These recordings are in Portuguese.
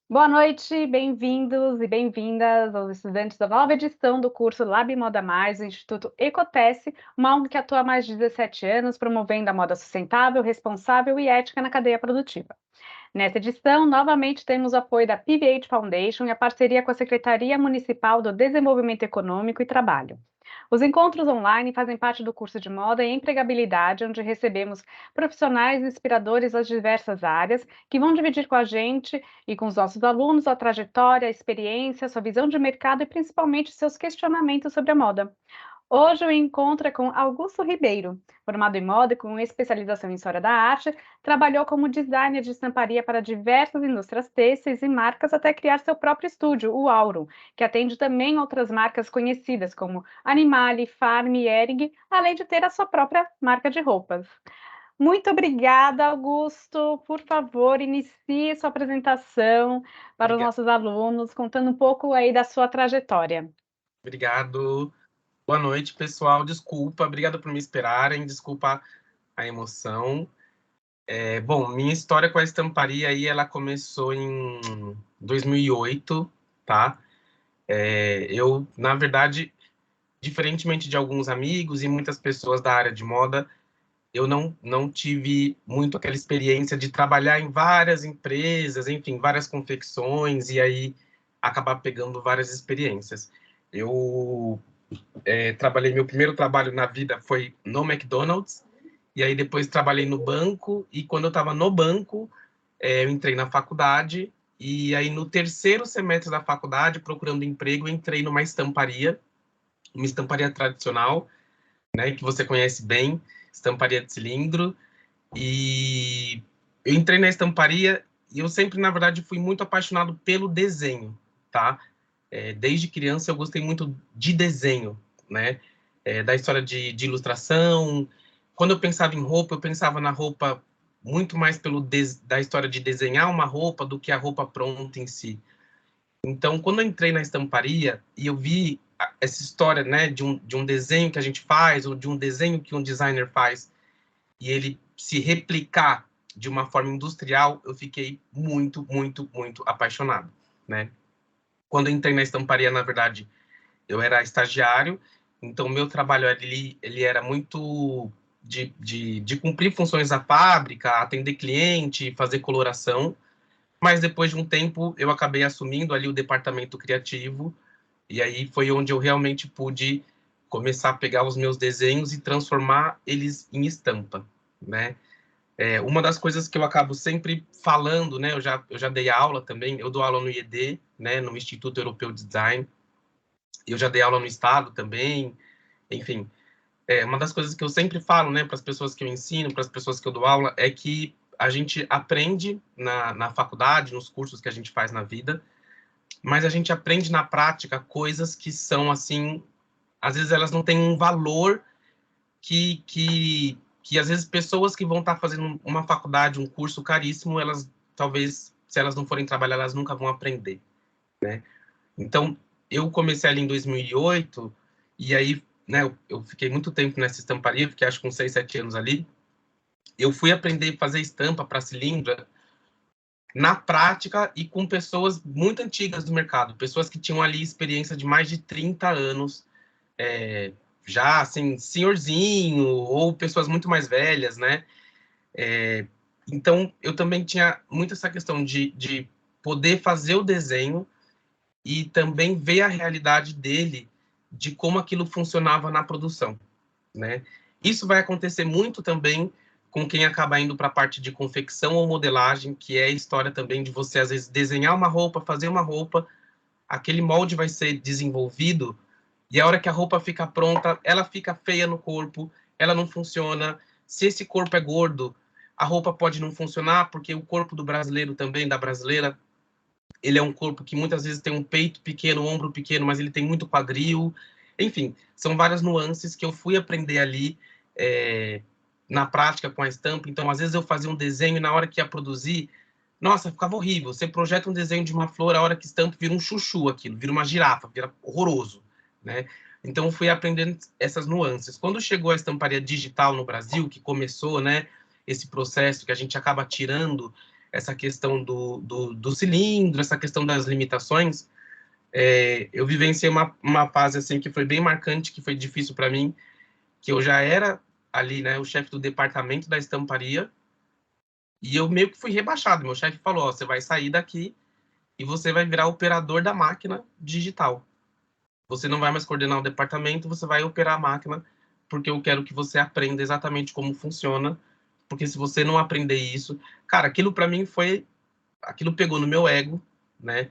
Boa noite, bem-vindos e bem-vindas aos estudantes da nova edição do curso Lab Moda Mais, do Instituto Ecotesse, uma ONG que atua há mais de 17 anos promovendo a moda sustentável, responsável e ética na cadeia produtiva. Nesta edição, novamente temos o apoio da PVH Foundation e a parceria com a Secretaria Municipal do Desenvolvimento Econômico e Trabalho. Os encontros online fazem parte do curso de moda e empregabilidade, onde recebemos profissionais inspiradores das diversas áreas que vão dividir com a gente e com os nossos alunos a trajetória, a experiência, sua visão de mercado e principalmente seus questionamentos sobre a moda. Hoje o encontro é com Augusto Ribeiro, formado em moda e com especialização em história da arte, trabalhou como designer de estamparia para diversas indústrias têxteis e marcas até criar seu próprio estúdio, o Auro, que atende também outras marcas conhecidas como Animale, Farm e Hering, além de ter a sua própria marca de roupas. Muito obrigada, Augusto. Por favor, inicie sua apresentação para os Obriga- nossos alunos, contando um pouco aí da sua trajetória. Obrigado. Boa noite, pessoal. Desculpa, obrigado por me esperarem. Desculpa a emoção. Bom, minha história com a estamparia aí, ela começou em 2008, tá? Eu, na verdade, diferentemente de alguns amigos e muitas pessoas da área de moda, eu não tive muito aquela experiência de trabalhar em várias empresas, enfim, várias confecções e aí acabar pegando várias experiências. Eu trabalhei, meu primeiro trabalho na vida foi no McDonald's, e aí depois trabalhei no banco, e quando eu estava no banco, eu entrei na faculdade, e aí no terceiro semestre da faculdade, procurando emprego, eu entrei numa estamparia, uma estamparia tradicional, né, que você conhece bem, estamparia de cilindro, e eu entrei na estamparia, e eu sempre, na verdade, fui muito apaixonado pelo desenho, tá? Desde criança eu gostei muito de desenho, né? Da história de ilustração. Quando eu pensava em roupa, eu pensava na roupa muito mais da história de desenhar uma roupa do que a roupa pronta em si. Então, quando eu entrei na estamparia e eu vi essa história, né, de um desenho que a gente faz, ou de um desenho que um designer faz, e ele se replicar de uma forma industrial, eu fiquei muito, muito, muito apaixonado, né? Quando eu entrei na estamparia, na verdade, eu era estagiário, então meu trabalho ele era muito de cumprir funções da fábrica, atender cliente, fazer coloração, mas depois de um tempo eu acabei assumindo ali o departamento criativo, e aí foi onde eu realmente pude começar a pegar os meus desenhos e transformar eles em estampa, né? Uma das coisas que eu acabo sempre falando, né? Eu já dei aula também, eu dou aula no IED, né? No Instituto Europeu de Design, eu já dei aula no estado também, enfim. Uma das coisas que eu sempre falo, né, para as pessoas que eu ensino, para as pessoas que eu dou aula, é que a gente aprende na faculdade, nos cursos que a gente faz na vida, mas a gente aprende na prática coisas que são, assim, às vezes elas não têm um valor que às vezes pessoas que vão estar fazendo uma faculdade, um curso caríssimo, elas talvez, se elas não forem trabalhar, elas nunca vão aprender. Então, eu comecei ali em 2008, e aí, né, eu fiquei muito tempo nessa estamparia, fiquei acho que uns 6, 7 anos ali. Eu fui aprender a fazer estampa para cilindro na prática e com pessoas muito antigas do mercado, pessoas que tinham ali experiência de mais de 30 anos, é, já, assim, senhorzinho, ou pessoas muito mais velhas, né? Então, eu também tinha muito essa questão de poder fazer o desenho e também ver a realidade dele, de como aquilo funcionava na produção, né? Isso vai acontecer muito também com quem acaba indo para a parte de confecção ou modelagem, que é a história também de você, às vezes, desenhar uma roupa, fazer uma roupa, aquele molde vai ser desenvolvido, e a hora que a roupa fica pronta, ela fica feia no corpo, ela não funciona. Se esse corpo é gordo, a roupa pode não funcionar, porque o corpo do brasileiro também, da brasileira, ele é um corpo que muitas vezes tem um peito pequeno, um ombro pequeno, mas ele tem muito quadril. Enfim, são várias nuances que eu fui aprender ali na prática com a estampa. Então, às vezes eu fazia um desenho e na hora que ia produzir, nossa, ficava horrível. Você projeta um desenho de uma flor, a hora que estampa vira um chuchu aquilo, vira uma girafa, vira horroroso, né? Então, eu fui aprendendo essas nuances. Quando chegou a estamparia digital no Brasil, que começou, né, esse processo que a gente acaba tirando essa questão do cilindro, essa questão das limitações, eu vivenciei uma fase assim que foi bem marcante, que foi difícil para mim, que eu já era ali, né, o chefe do departamento da estamparia, e eu meio que fui rebaixado. Meu chefe falou: ó, você vai sair daqui e você vai virar operador da máquina digital. Você não vai mais coordenar o departamento, você vai operar a máquina, porque eu quero que você aprenda exatamente como funciona, porque se você não aprender isso, cara, aquilo para mim foi, aquilo pegou no meu ego, né?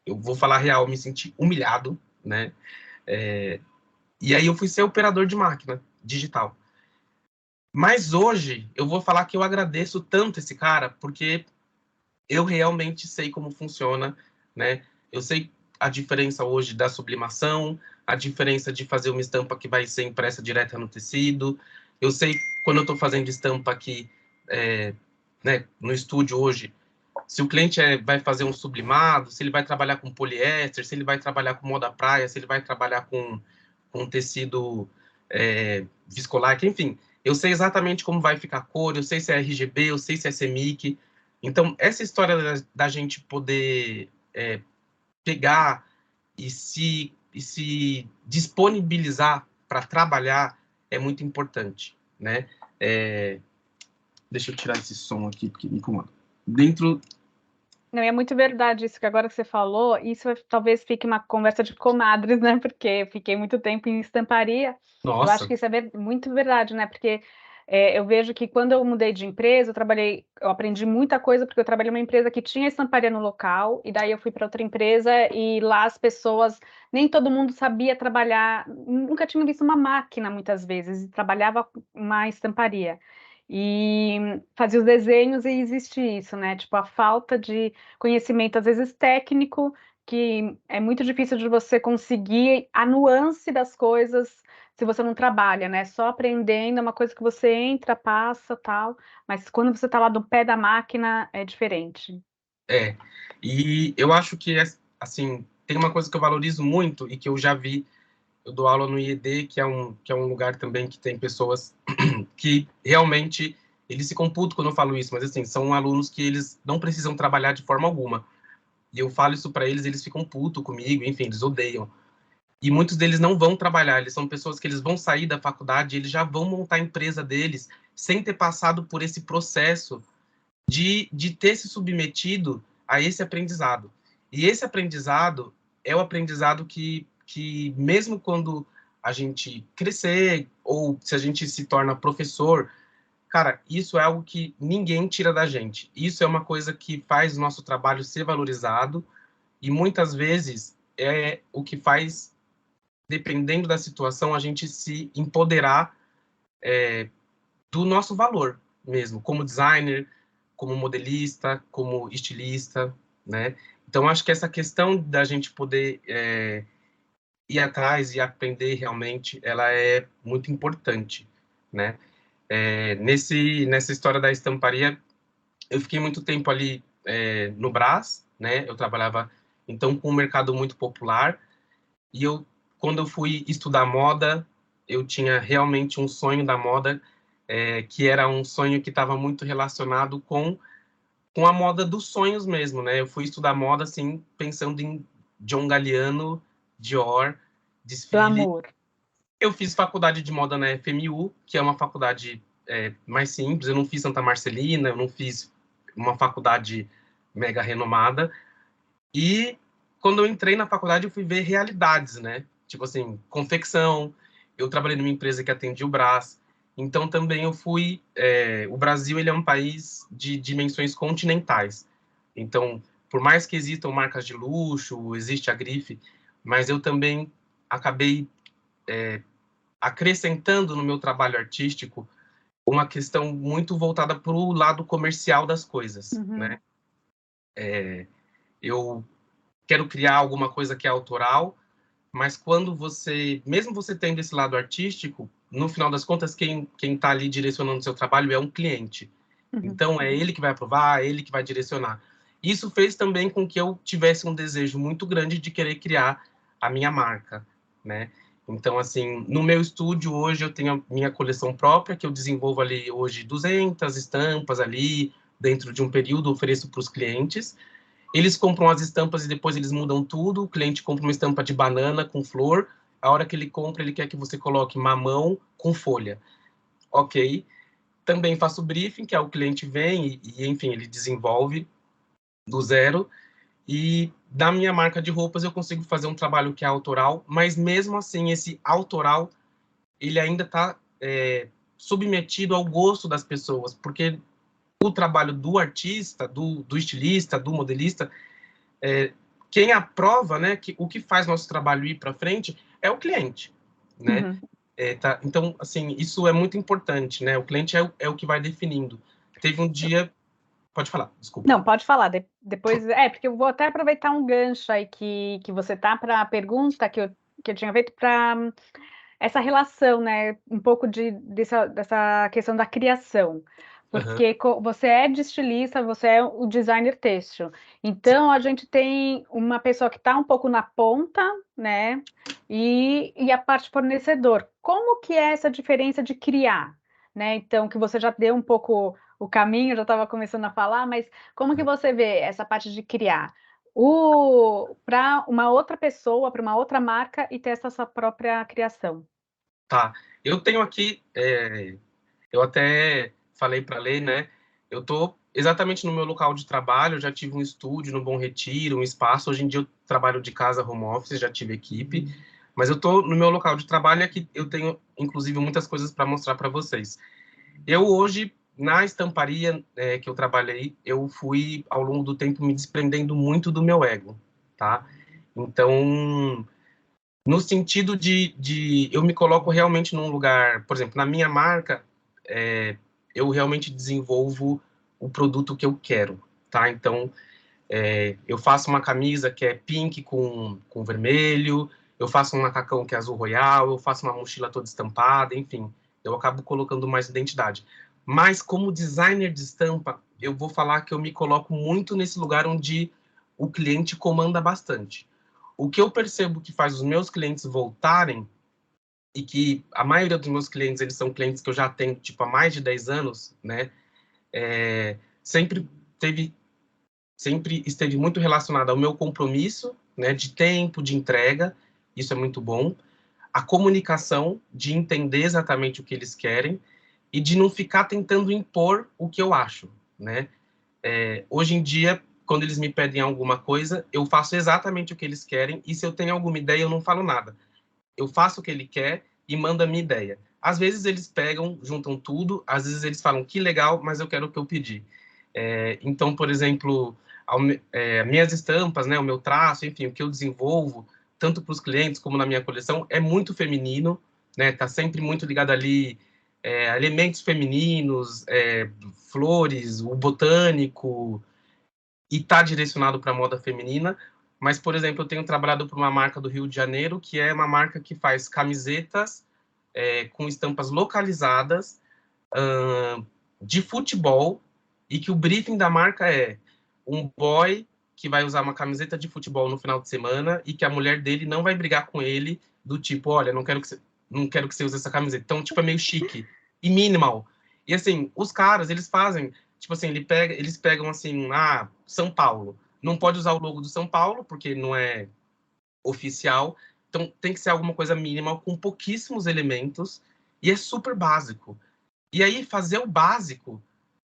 Eu vou falar real, eu me senti humilhado, né? E aí eu fui ser operador de máquina digital. Mas hoje eu vou falar que eu agradeço tanto esse cara, porque eu realmente sei como funciona, né? Eu sei a diferença hoje da sublimação, a diferença de fazer uma estampa que vai ser impressa direta no tecido. Eu sei quando eu estou fazendo estampa aqui, né, no estúdio hoje, se o cliente vai fazer um sublimado, se ele vai trabalhar com poliéster, se ele vai trabalhar com moda praia, se ele vai trabalhar com tecido viscolar, enfim. Eu sei exatamente como vai ficar a cor, eu sei se é RGB, eu sei se é CMYK. Então, essa história da gente poder pegar e se disponibilizar para trabalhar é muito importante, né? Deixa eu tirar esse som aqui, porque me incomoda. Dentro... Não, é muito verdade isso que agora você falou, isso talvez fique uma conversa de comadres, né, porque eu fiquei muito tempo em estamparia. Eu acho Nossa, que isso é muito verdade, né, porque eu vejo que quando eu mudei de empresa, eu aprendi muita coisa, porque eu trabalhei numa empresa que tinha estamparia no local, e daí eu fui para outra empresa, e lá as pessoas, nem todo mundo sabia trabalhar, nunca tinha visto uma máquina muitas vezes, e trabalhava uma estamparia. E fazia os desenhos e existia isso, né? Tipo, a falta de conhecimento, às vezes técnico, que é muito difícil de você conseguir a nuance das coisas se você não trabalha, né? Só aprendendo é uma coisa que você entra, passa, tal, mas quando você tá lá no pé da máquina é diferente. é. E eu acho que, assim, tem uma coisa que eu valorizo muito e que eu já vi, eu dou aula no IED, que é um lugar também que tem pessoas que realmente, eles ficam putos quando eu falo isso, mas assim, são alunos que eles não precisam trabalhar de forma alguma. E eu falo isso para eles, eles ficam putos comigo, enfim, eles odeiam. E muitos deles não vão trabalhar, eles são pessoas que eles vão sair da faculdade, eles já vão montar a empresa deles, sem ter passado por esse processo de ter se submetido a esse aprendizado. E esse aprendizado é o aprendizado que mesmo quando a gente crescer, ou se a gente se torna professor, cara, isso é algo que ninguém tira da gente. Isso é uma coisa que faz o nosso trabalho ser valorizado e muitas vezes é o que faz, dependendo da situação, a gente se empoderar do nosso valor mesmo, como designer, como modelista, como estilista, né? Então, acho que essa questão da gente poder ir atrás e aprender realmente, ela é muito importante, né? Nessa história da estamparia, eu fiquei muito tempo ali no Brás, né? Eu trabalhava, então, com um mercado muito popular, e quando eu fui estudar moda, eu tinha realmente um sonho da moda, que era um sonho que estava muito relacionado com a moda dos sonhos mesmo, né? Eu fui estudar moda, assim, pensando em John Galliano, Dior, desfile. Glamour. Eu fiz faculdade de moda na FMU, que é uma faculdade mais simples. Eu não fiz Santa Marcelina, eu não fiz uma faculdade mega renomada. E quando eu entrei na faculdade, eu fui ver realidades, né? Tipo assim, confecção. Eu trabalhei numa empresa que atendia o Brás. Então também eu fui. O Brasil ele é um país de dimensões continentais. Então, por mais que existam marcas de luxo, existe a grife, mas eu também acabei acrescentando no meu trabalho artístico uma questão muito voltada para o lado comercial das coisas, né? Uhum. Eu quero criar alguma coisa que é autoral, mas quando mesmo você tendo esse lado artístico, no final das contas, quem está ali direcionando o seu trabalho é um cliente. Uhum. Então, é ele que vai aprovar, é ele que vai direcionar. Isso fez também com que eu tivesse um desejo muito grande de querer criar a minha marca, né? Então, assim, no meu estúdio hoje eu tenho a minha coleção própria, que eu desenvolvo ali hoje 200 estampas ali, dentro de um período, ofereço para os clientes. Eles compram as estampas e depois eles mudam tudo. O cliente compra uma estampa de banana com flor. A hora que ele compra, ele quer que você coloque mamão com folha. Ok. Também faço briefing, que é o cliente vem enfim, ele desenvolve do zero. E da minha marca de roupas eu consigo fazer um trabalho que é autoral, mas mesmo assim esse autoral ele ainda está submetido ao gosto das pessoas, porque o trabalho do artista, do estilista, do modelista, quem aprova, né, o que faz nosso trabalho ir para frente é o cliente, né? Uhum. Tá, então, assim, isso é muito importante, né? O cliente é o que vai definindo. Teve um dia... Pode falar, desculpa. Não, pode falar. Depois, porque eu vou até aproveitar um gancho aí que você tá para a pergunta que eu tinha feito para essa relação, né? Um pouco dessa questão da criação. Uhum. Porque você é de estilista, você é o designer têxtil. Então, a gente tem uma pessoa que está um pouco na ponta, né? E a parte fornecedor. Como que é essa diferença de criar? Né? Então, que você já deu um pouco o caminho, já estava começando a falar, mas como que você vê essa parte de criar? Para uma outra pessoa, para uma outra marca e ter essa sua própria criação. Tá. Eu tenho aqui, eu até falei para a Lei, né? Eu estou exatamente no meu local de trabalho, eu já tive um estúdio no Bom Retiro, um espaço. Hoje em dia eu trabalho de casa, home office, já tive equipe, mas eu estou no meu local de trabalho e aqui eu tenho, inclusive, muitas coisas para mostrar para vocês. Eu hoje, na estamparia que eu trabalhei, eu fui, ao longo do tempo, me desprendendo muito do meu ego, tá? Então, no sentido de eu me coloco realmente num lugar, por exemplo, na minha marca, eu realmente desenvolvo o produto que eu quero, tá? Então, eu faço uma camisa que é pink com vermelho, eu faço um macacão que é azul royal, eu faço uma mochila toda estampada, enfim, eu acabo colocando mais identidade. Mas como designer de estampa, eu vou falar que eu me coloco muito nesse lugar onde o cliente comanda bastante. O que eu percebo que faz os meus clientes voltarem, e que a maioria dos meus clientes, eles são clientes que eu já tenho, tipo, há mais de 10 anos, né? Sempre teve sempre esteve muito relacionado ao meu compromisso, né, de tempo, de entrega, isso é muito bom. A comunicação, de entender exatamente o que eles querem e de não ficar tentando impor o que eu acho, né? Hoje em dia, quando eles me pedem alguma coisa, eu faço exatamente o que eles querem e se eu tenho alguma ideia, eu não falo nada. Eu faço o que ele quer e mando a minha ideia. Às vezes eles pegam, juntam tudo, às vezes eles falam que legal, mas eu quero o que eu pedi. Então, por exemplo, minhas estampas, né, o meu traço, enfim, o que eu desenvolvo, tanto para os clientes como na minha coleção, é muito feminino, né, tá sempre muito ligado ali elementos femininos, flores, o botânico, e tá direcionado para a moda feminina. Mas, por exemplo, eu tenho trabalhado para uma marca do Rio de Janeiro, que é uma marca que faz camisetas com estampas localizadas de futebol, e que o briefing da marca é um boy que vai usar uma camiseta de futebol no final de semana e que a mulher dele não vai brigar com ele do tipo, olha, não quero que você use essa camiseta. Então, tipo, é meio chique e minimal. E assim, os caras, eles fazem, tipo assim, eles pegam assim, São Paulo. Não pode usar o logo do São Paulo, porque não é oficial. Então, tem que ser alguma coisa mínima, com pouquíssimos elementos, e é super básico. E aí, fazer o básico,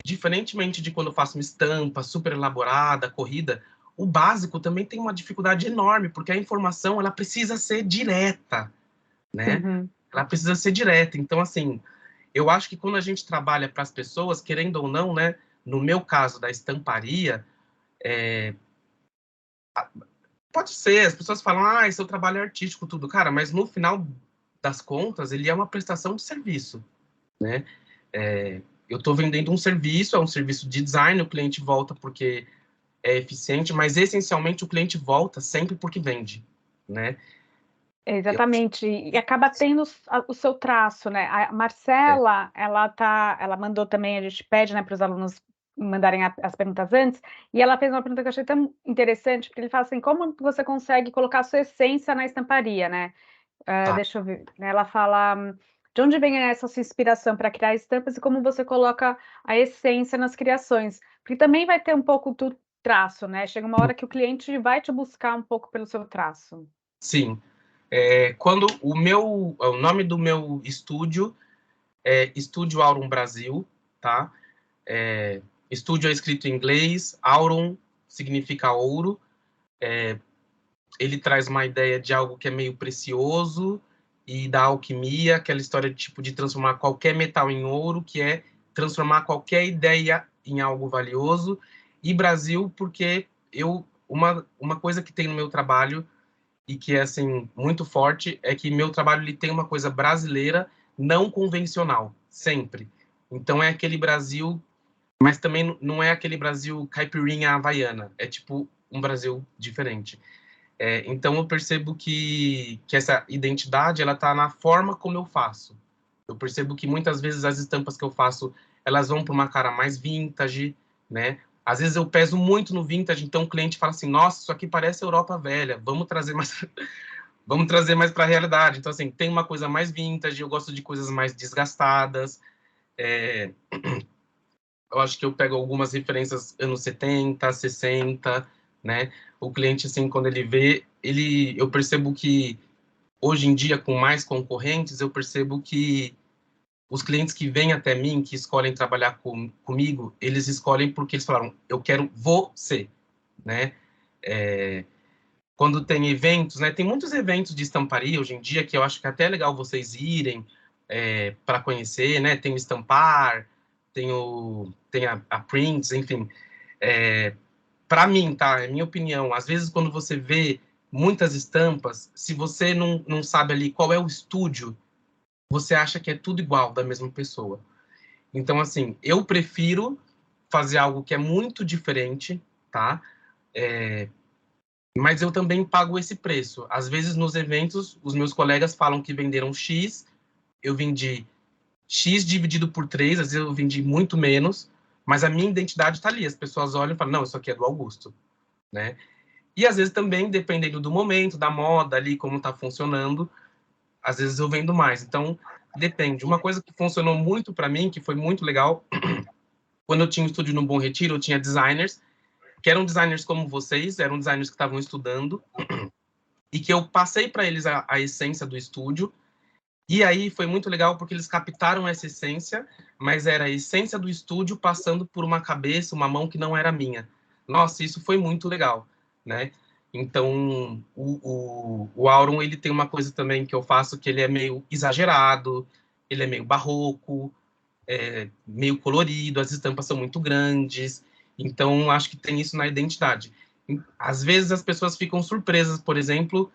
diferentemente de quando eu faço uma estampa super elaborada, corrida, o básico também tem uma dificuldade enorme, porque a informação ela precisa ser direta, né? Uhum. Ela precisa ser direta. Então, assim, eu acho que quando a gente trabalha para as pessoas, querendo ou não, né? No meu caso da estamparia, pode ser, as pessoas falam, seu trabalho é artístico, tudo. Cara, mas no final das contas, ele é uma prestação de serviço, né? Eu estou vendendo um serviço, é um serviço de design, o cliente volta porque é eficiente, mas essencialmente o cliente volta sempre porque vende, né? Eu, Exatamente, e acaba tendo o seu traço, né? A é, Marcela, ela mandou também, a gente pede, né, para os alunos mandarem as perguntas antes, e ela fez uma pergunta que eu achei tão interessante, porque ele fala assim, como você consegue colocar a sua essência na estamparia, né? tá. Deixa eu ver, né? Ela fala de onde vem essa sua inspiração para criar estampas e como você coloca a essência nas criações. Porque também vai ter um pouco do traço, né? Chega uma hora que o cliente vai te buscar um pouco pelo seu traço. Sim. Quando o nome do meu estúdio é Estúdio Aurum Brasil, tá? Estúdio é escrito em inglês, Aurum significa ouro. Ele traz uma ideia de algo que é meio precioso e da alquimia, aquela história de, tipo, de transformar qualquer metal em ouro, que é transformar qualquer ideia em algo valioso. E Brasil, porque uma coisa que tem no meu trabalho e que é assim muito forte é que meu trabalho ele tem uma coisa brasileira não convencional, sempre. Então é aquele Brasil, mas também não é aquele Brasil caipirinha havaiana, é tipo um Brasil diferente. Então eu percebo que essa identidade ela está na forma como eu faço. Eu percebo que muitas vezes as estampas que eu faço elas vão para uma cara mais vintage, né? Às vezes eu peso muito no vintage, então o cliente fala assim: "Nossa, isso aqui parece Europa velha. Vamos trazer mais, vamos trazer mais para a realidade". Então assim, tem uma coisa mais vintage. Eu gosto de coisas mais desgastadas. É, eu acho que eu pego algumas referências anos 70, 60, né? O cliente, assim, quando ele vê, eu percebo que hoje em dia, com mais concorrentes, eu percebo que os clientes que vêm até mim, que escolhem trabalhar comigo, eles escolhem porque eles falaram, eu quero você, né? Quando tem eventos, né? Tem muitos eventos de estamparia hoje em dia que eu acho que é até legal vocês irem para conhecer, né? Tem o Estampar, tem a Prints, enfim. Para mim, tá? É minha opinião. Às vezes, quando você vê muitas estampas, se você não sabe ali qual é o estúdio, você acha que é tudo igual da mesma pessoa. Então, assim, eu prefiro fazer algo que é muito diferente, tá? Mas eu também pago esse preço. Às vezes, nos eventos, os meus colegas falam que venderam X, eu vendi X dividido por 3, às vezes eu vendi muito menos, mas a minha identidade está ali. As pessoas olham e falam, não, isso aqui é do Augusto, né? E às vezes também, dependendo do momento, da moda ali, como está funcionando, às vezes eu vendo mais. Então, depende. Uma coisa que funcionou muito para mim, que foi muito legal, quando eu tinha um estúdio no Bom Retiro, eu tinha designers, que eram designers como vocês, eram designers que estavam estudando, e que eu passei para eles a essência do estúdio. E aí foi muito legal porque eles captaram essa essência, mas era a essência do estúdio passando por uma cabeça, uma mão que não era minha. Nossa, isso foi muito legal, né? Então, o Auron, ele tem uma coisa também que eu faço que ele é meio exagerado, ele é meio barroco, meio colorido, as estampas são muito grandes, então acho que tem isso na identidade. Às vezes as pessoas ficam surpresas, por exemplo,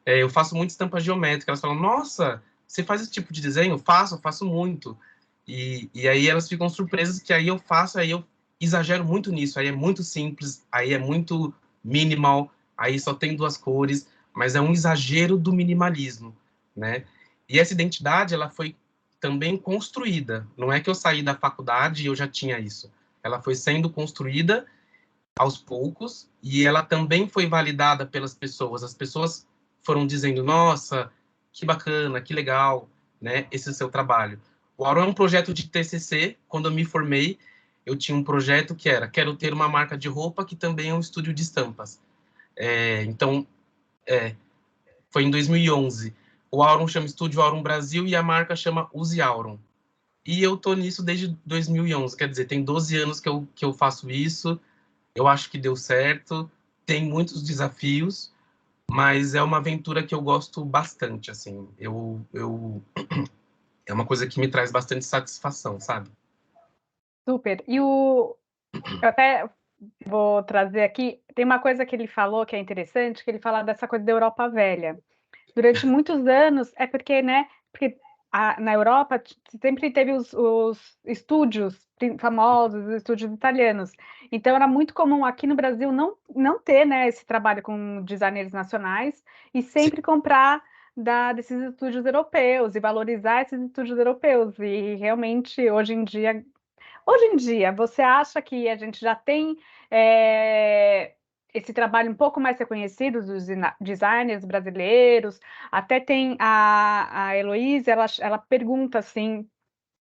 eu faço muita estampa geométrica. Elas falam, nossa, você faz esse tipo de desenho? Faço muito. E aí elas ficam surpresas que aí eu faço, aí eu exagero muito nisso. Aí é muito simples, aí é muito minimal, aí só tem duas cores, mas é um exagero do minimalismo, né? E essa identidade, ela foi também construída. Não é que eu saí da faculdade e eu já tinha isso. Ela foi sendo construída aos poucos, e ela também foi validada pelas pessoas. As pessoas foram dizendo, nossa, que bacana, que legal, né, esse seu trabalho. O Auro é um projeto de TCC. Quando eu me formei, eu tinha um projeto que era, quero ter uma marca de roupa que também é um estúdio de estampas. Então, foi em 2011. O Aurum chama Estúdio Aurum Brasil e a marca chama Use Aurum. E eu tô nisso desde 2011, quer dizer, tem 12 anos que eu faço isso. Eu acho que deu certo, tem muitos desafios, mas é uma aventura que eu gosto bastante, assim. É uma coisa que me traz bastante satisfação, sabe? Super. Eu até vou trazer aqui, tem uma coisa que ele falou que é interessante, que ele fala dessa coisa da Europa velha. Durante muitos anos, é porque, né, porque na Europa sempre teve os estúdios famosos, os estúdios italianos. Então era muito comum aqui no Brasil não ter, né, esse trabalho com designers nacionais e Sim. sempre comprar desses estúdios europeus e valorizar esses estúdios europeus. E realmente, hoje em dia, você acha que a gente já tem esse trabalho um pouco mais reconhecido dos designers brasileiros? Até tem a Heloísa, ela pergunta assim,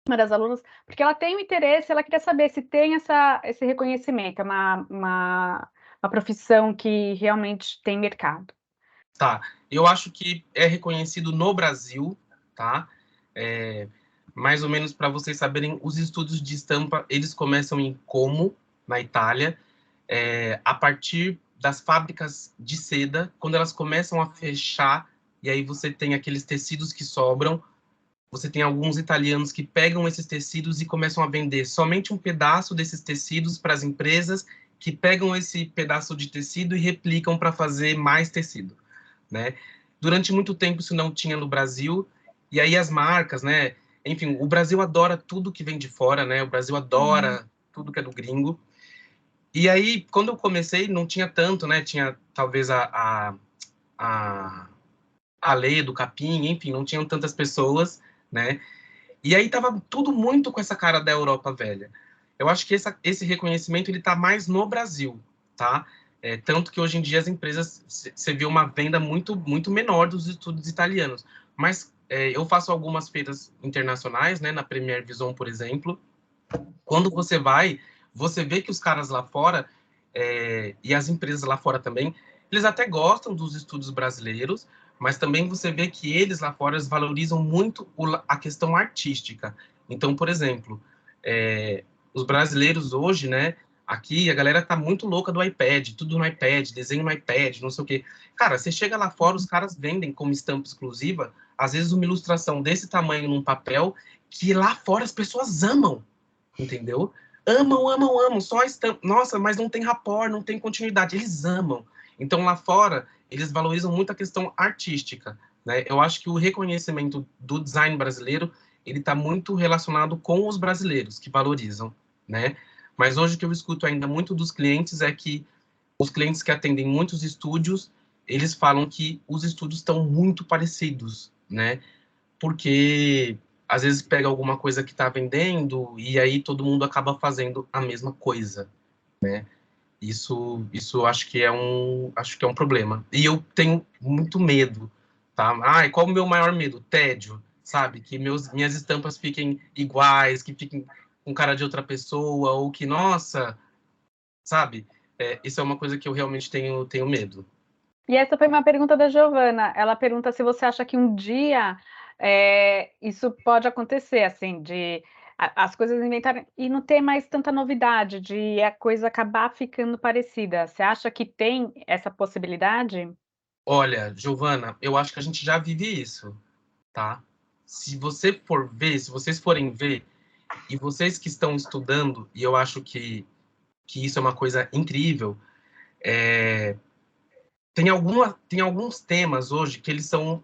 uma das alunas, porque ela tem um interesse, ela queria saber se tem esse reconhecimento, é uma profissão que realmente tem mercado. Tá, eu acho que é reconhecido no Brasil, tá? Mais ou menos para vocês saberem, os estudos de estampa, eles começam em Como, na Itália, a partir das fábricas de seda, quando elas começam a fechar, e aí você tem aqueles tecidos que sobram, você tem alguns italianos que pegam esses tecidos e começam a vender somente um pedaço desses tecidos para as empresas que pegam esse pedaço de tecido e replicam para fazer mais tecido, né? Durante muito tempo isso não tinha no Brasil, e aí as marcas, né? Enfim, o Brasil adora tudo que vem de fora, né? O Brasil adora tudo que é do gringo. E aí, quando eu comecei, não tinha tanto, né? Tinha talvez a, a lei do capim, enfim, não tinham tantas pessoas, né? E aí tava tudo muito com essa cara da Europa velha. Eu acho que esse reconhecimento ele tá mais no Brasil, tá? Tanto que hoje em dia as empresas, você vê uma venda muito menor dos estudos italianos. Mas eu faço algumas feiras internacionais, né? Na Premier Vision, por exemplo. Quando você vai, você vê que os caras lá fora, e as empresas lá fora também, eles até gostam dos estudos brasileiros, mas também você vê que eles lá fora eles valorizam muito a questão artística. Então, por exemplo, os brasileiros hoje, né, aqui a galera tá muito louca do iPad, tudo no iPad, desenho no iPad, não sei o quê. Cara, você chega lá fora, os caras vendem como estampa exclusiva, às vezes uma ilustração desse tamanho num papel, que lá fora as pessoas amam, entendeu? Amam, amam, amam, só estampa. Nossa, mas não tem rapport, não tem continuidade, eles amam. Então lá fora, eles valorizam muito a questão artística, né? Eu acho que o reconhecimento do design brasileiro, ele está muito relacionado com os brasileiros que valorizam, né? Mas hoje o que eu escuto ainda muito dos clientes é que os clientes que atendem muitos estúdios, eles falam que os estúdios estão muito parecidos, né? Porque às vezes pega alguma coisa que está vendendo e aí todo mundo acaba fazendo a mesma coisa, né? Isso acho que é um problema. E eu tenho muito medo, tá? Ai, qual o meu maior medo? Tédio, sabe? Que minhas estampas fiquem iguais, que fiquem com cara de outra pessoa, ou que, nossa, sabe? Isso é uma coisa que eu realmente tenho medo. E essa foi uma pergunta da Giovana. Ela pergunta se você acha que um dia isso pode acontecer, assim, de as coisas inventarem e não ter mais tanta novidade, de a coisa acabar ficando parecida. Você acha que tem essa possibilidade? Olha, Giovana, eu acho que a gente já vive isso, tá? Se vocês forem ver, e vocês que estão estudando, e eu acho que isso é uma coisa incrível, tem alguns temas hoje que eles são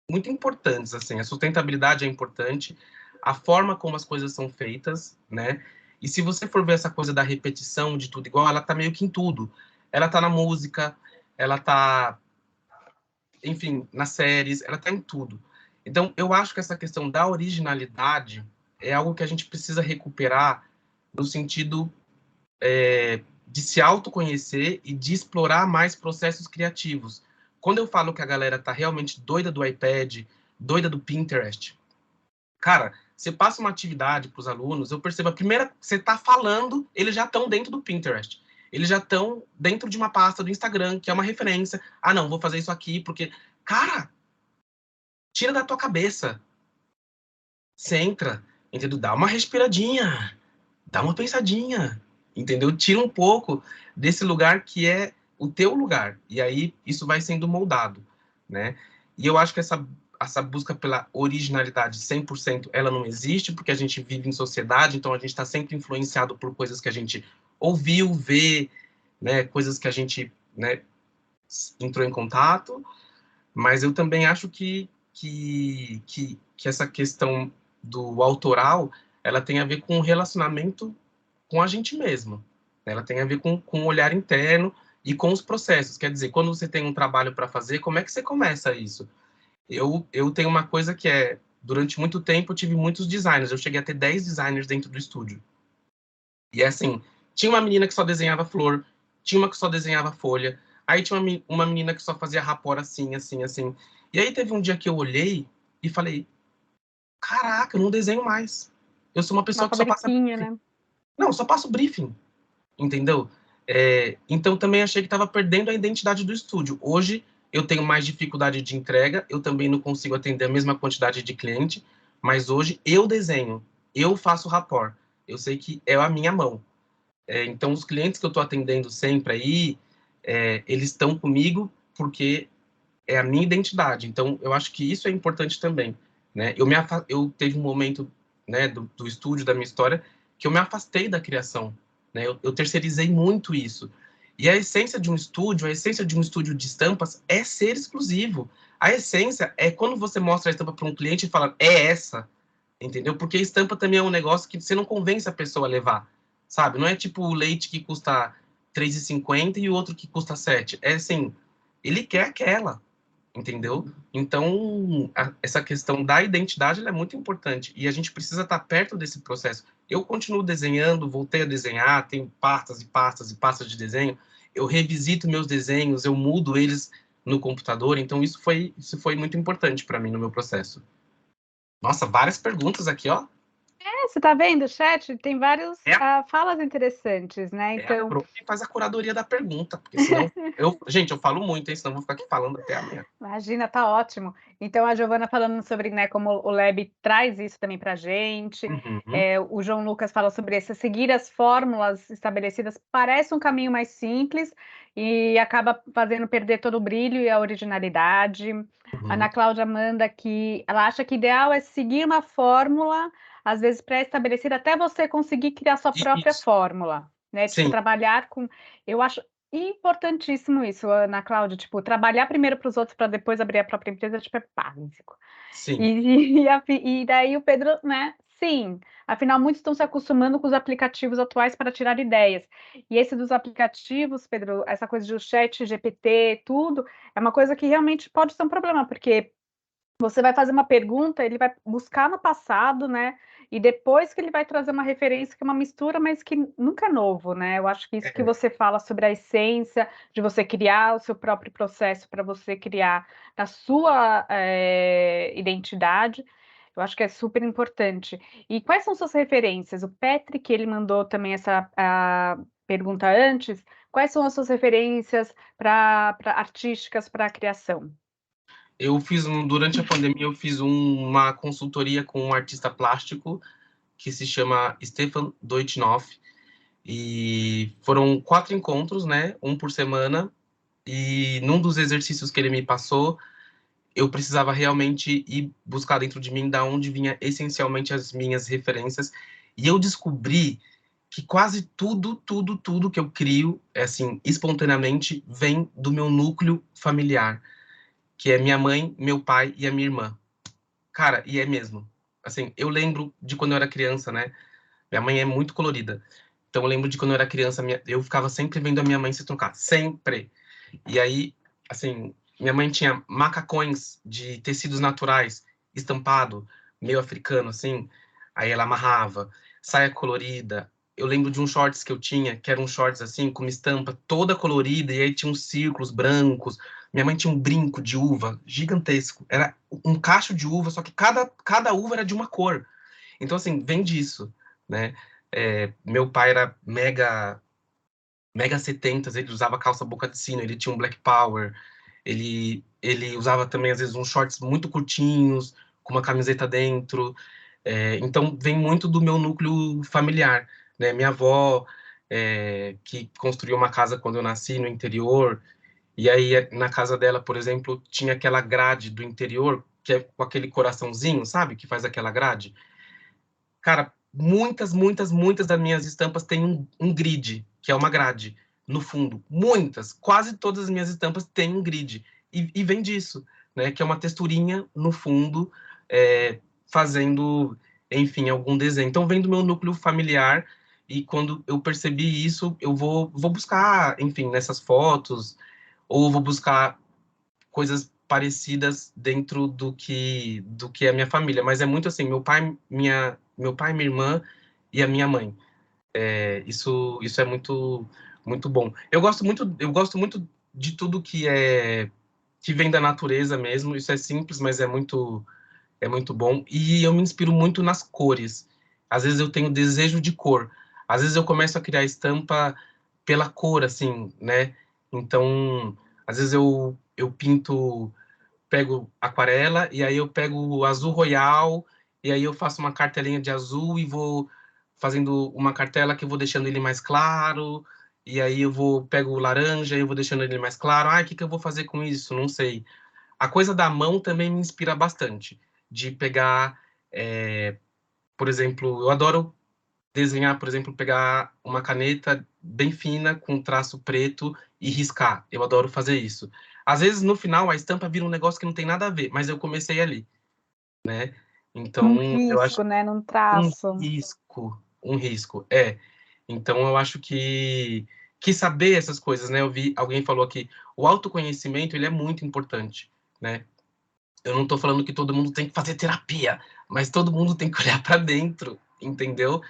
muito importantes, assim, a sustentabilidade é importante, a forma como as coisas são feitas, né? E se você for ver essa coisa da repetição de tudo igual, ela tá meio que em tudo. Ela tá na música, ela tá, enfim, nas séries, ela tá em tudo. Então, eu acho que essa questão da originalidade é algo que a gente precisa recuperar no sentido de se autoconhecer e de explorar mais processos criativos. Quando eu falo que a galera tá realmente doida do iPad, doida do Pinterest, cara, você passa uma atividade para os alunos, eu percebo a primeira que você tá falando, eles já estão dentro do Pinterest. Eles já estão dentro de uma pasta do Instagram, que é uma referência. Ah, não, vou fazer isso aqui porque, cara, tira da tua cabeça. Você entra, entendeu? Dá uma respiradinha, dá uma pensadinha, entendeu? Tira um pouco desse lugar que é o teu lugar. E aí isso vai sendo moldado, né? E eu acho que essa busca pela originalidade 100% ela não existe, porque a gente vive em sociedade, então a gente está sempre influenciado por coisas que a gente ouviu, vê, né? Coisas que a gente, né, entrou em contato. Mas eu também acho que essa questão do autoral, ela tem a ver com o relacionamento com a gente mesmo. Ela tem a ver com o olhar interno e com os processos. Quer dizer, quando você tem um trabalho para fazer, como é que você começa isso? Eu tenho uma coisa que é, durante muito tempo eu tive muitos designers, eu cheguei a ter 10 designers dentro do estúdio. E é assim, tinha uma menina que só desenhava flor, tinha uma que só desenhava folha, aí tinha uma menina que só fazia rapor assim, assim, assim. E aí teve um dia que eu olhei e falei, caraca, eu não desenho mais. Eu sou uma pessoa que só passa fabriquinha, né? Não, só passo briefing, entendeu? Então também achei que estava perdendo a identidade do estúdio. Hoje eu tenho mais dificuldade de entrega, eu também não consigo atender a mesma quantidade de cliente, mas hoje eu desenho, eu faço rapport. Eu sei que é a minha mão. Então os clientes que eu estou atendendo sempre aí, eles estão comigo porque é a minha identidade. Então eu acho que isso é importante também, né? Eu teve um momento, né, do estúdio, da minha história, que eu me afastei da criação, né? Eu terceirizei muito isso. E a essência de um estúdio, a essência de um estúdio de estampas é ser exclusivo. A essência é quando você mostra a estampa para um cliente e fala, é essa, entendeu? Porque a estampa também é um negócio que você não convence a pessoa a levar, sabe? Não é tipo o leite que custa R$ 3,50 e o outro que custa 7. É assim, ele quer aquela, entendeu? Então, essa questão da identidade ela é muito importante e a gente precisa estar perto desse processo. Eu continuo desenhando, voltei a desenhar, tenho pastas e pastas e pastas de desenho, eu revisito meus desenhos, eu mudo eles no computador, então isso foi muito importante para mim no meu processo. Nossa, várias perguntas aqui, ó. Você tá vendo o chat? Tem várias É a, falas interessantes, né? é a Então, prof que faz a curadoria da pergunta, porque senão gente, eu falo muito, hein, senão eu vou ficar aqui falando até amanhã. imagina, tá ótimo. Então, a Giovana falando sobre, né, como o Lab traz isso também para a gente. Uhum, O João Lucas fala sobre esse, seguir as fórmulas estabelecidas parece um caminho mais simples e acaba fazendo perder todo o brilho e a originalidade. A Ana uhum. Cláudia manda que ela acha que o ideal é seguir uma fórmula, às vezes pré-estabelecida, até você conseguir criar sua própria Isso, fórmula, né? Tipo, sim, trabalhar com. Eu acho importantíssimo isso, Ana Cláudia, tipo, trabalhar primeiro para os outros para depois abrir a própria empresa, tipo, é básico. sim. E daí o Pedro, né? Sim, afinal, muitos estão se acostumando com os aplicativos atuais para tirar ideias. E esse dos aplicativos, Pedro, essa coisa de chat, GPT, tudo, é uma coisa que realmente pode ser um problema, porque você vai fazer uma pergunta, ele vai buscar no passado, né? E depois que ele vai trazer uma referência que é uma mistura, mas que nunca é novo, né? Eu acho que isso que É, você fala sobre a essência de você criar o seu próprio processo para você criar a sua identidade, eu acho que é super importante. E quais são suas referências? O Patrick, ele mandou também essa pergunta antes. Quais são as suas referências para artísticas para a criação? durante a pandemia, eu fiz uma consultoria com um artista plástico que se chama Stefan Deutschnoff. E foram 4 encontros, né? Um por semana. E num dos exercícios que ele me passou, eu precisava realmente ir buscar dentro de mim da onde vinha essencialmente as minhas referências. E eu descobri que quase tudo que eu crio, assim, espontaneamente, vem do meu núcleo familiar, que é minha mãe, meu pai e a minha irmã. Cara, e é mesmo. Assim, eu lembro de quando eu era criança, né? Minha mãe é muito colorida. Então eu lembro de quando eu era criança, eu ficava sempre vendo a minha mãe se trocar. Sempre. E aí, assim, minha mãe tinha macacões de tecidos naturais, estampado, meio africano, assim. Aí ela amarrava, saia colorida. Eu lembro de uns shorts que eu tinha, que eram shorts assim, com uma estampa toda colorida, e aí tinha uns círculos brancos. Minha mãe tinha um brinco de uva gigantesco. Era um cacho de uva, só que cada uva era de uma cor. Então, assim, vem disso, né? Meu pai era mega 70, ele usava calça boca de sino, ele tinha um Black Power, ele usava também, às vezes, uns shorts muito curtinhos, com uma camiseta dentro. Então, vem muito do meu núcleo familiar, né? Minha avó, que construiu uma casa quando eu nasci no interior, e aí na casa dela, por exemplo, tinha aquela grade do interior, que é com aquele coraçãozinho, sabe? Que faz aquela grade. Cara, muitas das minhas estampas têm um grid, que é uma grade, no fundo. Muitas, quase todas as minhas estampas têm um grid. E vem disso, né? Que é uma texturinha no fundo, fazendo, enfim, algum desenho. Então, vem do meu núcleo familiar. E quando eu percebi isso, eu vou buscar, enfim, nessas fotos, ou vou buscar coisas parecidas dentro do que é a minha família, mas é muito assim, meu pai, minha irmã e a minha mãe. Isso é muito bom. Eu gosto muito de tudo que vem da natureza mesmo. Isso é simples, mas é muito bom. E eu me inspiro muito nas cores. às vezes eu tenho desejo de cor, às vezes eu começo a criar estampa pela cor, assim, né? Então, às vezes eu pinto, pego aquarela, e aí eu pego o azul royal, e aí eu faço uma cartelinha de azul e vou fazendo uma cartela que eu vou deixando ele mais claro, e aí eu vou pego o laranja e eu vou deixando ele mais claro. Ah, o que que eu vou fazer com isso? Não sei. A coisa da mão também me inspira bastante, de pegar, por exemplo, eu adoro desenhar, por exemplo, pegar uma caneta bem fina com traço preto e riscar. Eu adoro fazer isso. Às vezes, no final, a estampa vira um negócio que não tem nada a ver, mas eu comecei ali, né? Um Então, eu acho risco, né, num um traço. um risco, é. Então, eu acho que saber essas coisas, né? Eu vi, alguém falou aqui, o autoconhecimento, ele é muito importante, né? Eu não estou falando que todo mundo tem que fazer terapia, mas todo mundo tem que olhar para dentro, entendeu?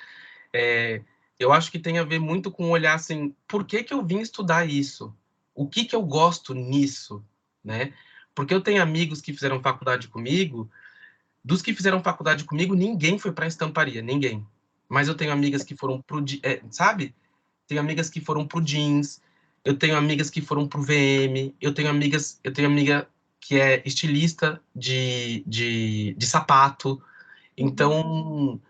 É, eu acho que tem a ver muito com olhar assim, por que que eu vim estudar isso? O que que eu gosto nisso, né? Porque eu tenho amigos que fizeram faculdade comigo, dos que fizeram faculdade comigo, ninguém foi para estamparia, ninguém. Mas eu tenho amigas que foram pro, sabe? Tenho amigas que foram pro jeans, eu tenho amigas que foram pro VM, eu tenho amiga que é estilista de sapato. Então,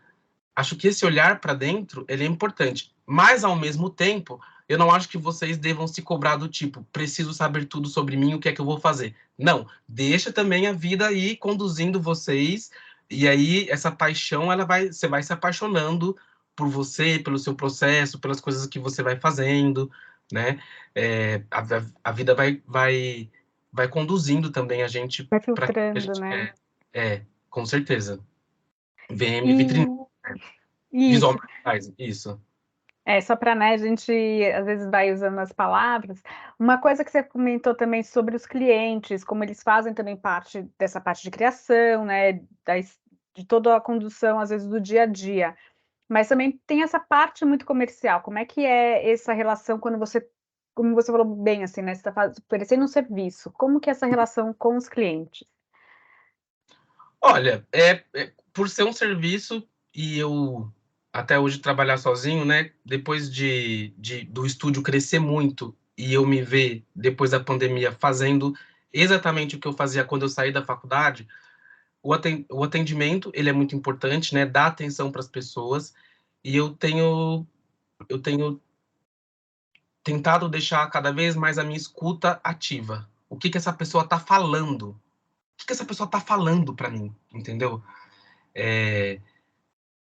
acho que esse olhar para dentro, ele é importante. Mas, ao mesmo tempo, eu não acho que vocês devam se cobrar do tipo, preciso saber tudo sobre mim, o que é que eu vou fazer. Não, deixa também a vida ir conduzindo vocês, e aí essa paixão, você vai se apaixonando por você, pelo seu processo, pelas coisas que você vai fazendo, né? A vida vai conduzindo também a gente Vai para aquilo que a filtrando, gente né? quer. Com certeza. VM, vitrine, E visual isso, merchandising, isso. só para, né, a gente às vezes vai usando as palavras. Uma coisa que você comentou também sobre os clientes, como eles fazem também parte dessa parte de criação, né, de toda a condução, às vezes, do dia a dia. Mas também tem essa parte muito comercial. Como é que é essa relação quando você, como você falou bem, assim, né, você está oferecendo um serviço, como que é essa relação com os clientes? Olha, por ser um serviço e eu até hoje trabalhar sozinho, né? Depois do estúdio crescer muito e eu me ver depois da pandemia fazendo exatamente o que eu fazia quando eu saí da faculdade, o atendimento ele é muito importante, né? Dar atenção para as pessoas e eu tenho tentado deixar cada vez mais a minha escuta ativa. O que que essa pessoa está falando? O que que essa pessoa está falando para mim? Entendeu?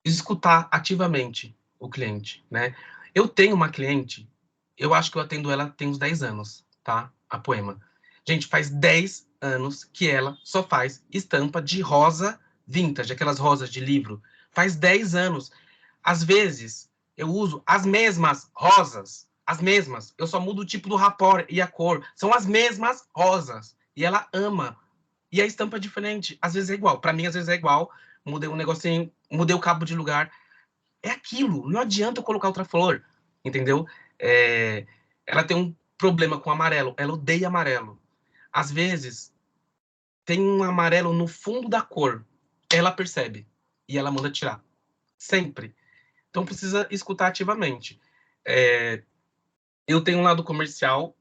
Escutar ativamente o cliente, né? Eu tenho uma cliente, eu acho que eu atendo ela tem uns 10 anos, tá? A Poema. Gente, faz 10 anos que ela só faz estampa de rosa vintage, aquelas rosas de livro. Faz 10 anos. Às vezes, eu uso as mesmas rosas, as mesmas. Eu só mudo o tipo do rapor e a cor. São as mesmas rosas. E ela ama. E a estampa é diferente. Às vezes é igual. Para mim, às vezes é igual. Mudei um negocinho, mudei o cabo de lugar. É aquilo. Não adianta eu colocar outra flor. Entendeu? É, ela tem um problema com amarelo. Ela odeia amarelo. Às vezes, tem um amarelo no fundo da cor. Ela percebe. E ela manda tirar. Sempre. Então precisa escutar ativamente. É, eu tenho um lado comercial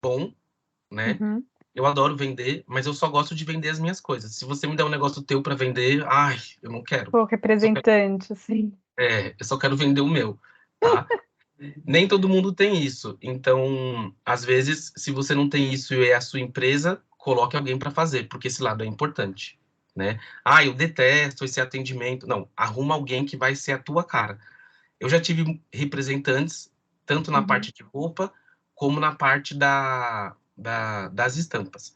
bom, né? Uhum. Eu adoro vender, mas eu só gosto de vender as minhas coisas. Se você me der um negócio teu para vender, ai, eu não quero. Pô, Só quero, representante, assim. eu só quero vender o meu, tá? Nem todo mundo tem isso. Então, às vezes, se você não tem isso e é a sua empresa, coloque alguém para fazer, porque esse lado é importante, né? Ah, eu detesto esse atendimento. Não, arruma alguém que vai ser a tua cara. Eu já tive representantes, tanto na Uhum. parte de roupa, como na parte das estampas.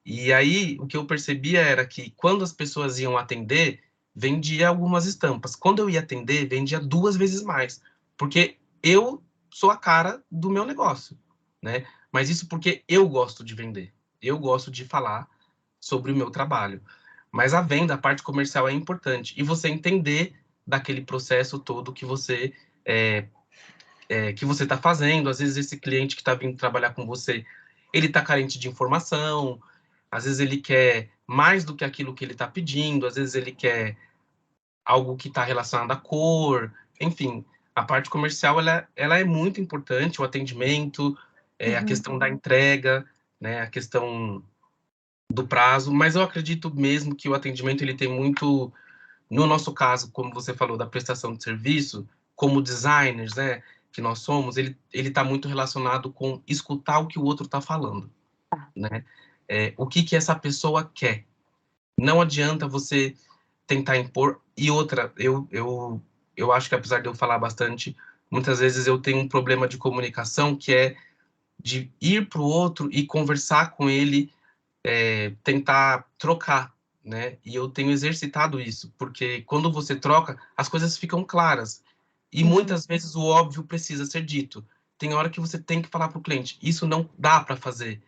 E aí, o que eu percebia era que quando as pessoas iam atender, vendia algumas estampas. Quando eu ia atender, vendia 2 vezes mais. Porque eu sou a cara do meu negócio, né? Mas isso porque eu gosto de vender. Eu gosto de falar sobre o meu trabalho. Mas a venda, a parte comercial é importante. E você entender daquele processo todo é, que você está fazendo. Às vezes esse cliente que está vindo trabalhar com você, ele está carente de informação, às vezes ele quer mais do que aquilo que ele está pedindo, às vezes ele quer algo que está relacionado à cor, enfim, a parte comercial ela é muito importante, o atendimento, a questão da entrega, né, a questão do prazo, mas eu acredito mesmo que o atendimento ele tem muito, no nosso caso, como você falou, da prestação de serviço, como designers, né, que nós somos, ele está muito relacionado com escutar o que o outro está falando, né? O que essa pessoa quer. Não adianta você tentar impor. E outra, eu acho que apesar de eu falar bastante, muitas vezes eu tenho um problema de comunicação que é de ir para o outro e conversar com ele, tentar trocar, né? E eu tenho exercitado isso, porque quando você troca, as coisas ficam claras. E muitas vezes o óbvio precisa ser dito. Tem hora que você tem que falar para o cliente, isso não dá para fazer,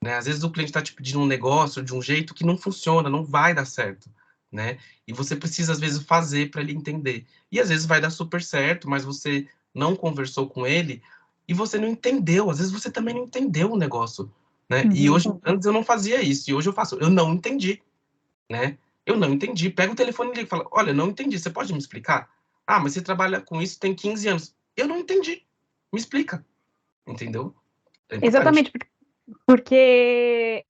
né? Às vezes o cliente está te pedindo um negócio de um jeito que não funciona, não vai dar certo, né? E você precisa, às vezes, fazer para ele entender. E às vezes vai dar super certo, mas você não conversou com ele e você não entendeu. Às vezes você também não entendeu o negócio, né? E hoje, antes eu não fazia isso, e hoje eu faço. Eu não entendi, né? Eu não entendi. Pega o telefone e liga e fala, olha, eu não entendi, você pode me explicar? Ah, mas você trabalha com isso tem 15 anos. Eu não entendi. Me explica, entendeu? É importante. Exatamente, porque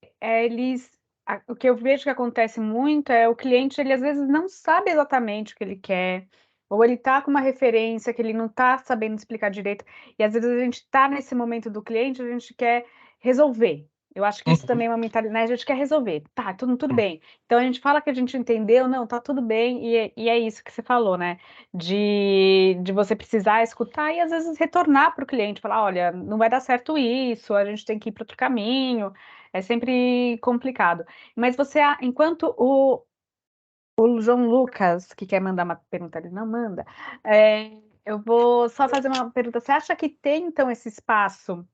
o que eu vejo que acontece muito é o cliente, ele às vezes não sabe exatamente o que ele quer, ou ele tá com uma referência que ele não tá sabendo explicar direito, e às vezes a gente tá nesse momento do cliente, a gente quer resolver. Eu acho que isso também é uma mentalidade, né? A gente quer resolver, tá, tudo bem. Então a gente fala que a gente entendeu, não, tá tudo bem, e é isso que você falou, né? De você precisar escutar e às vezes retornar para o cliente, falar, olha, não vai dar certo isso, a gente tem que ir para outro caminho, é sempre complicado. Mas você, enquanto o João Lucas, que quer mandar uma pergunta, ele não manda, eu vou só fazer uma pergunta. Você acha que tem, então, esse espaço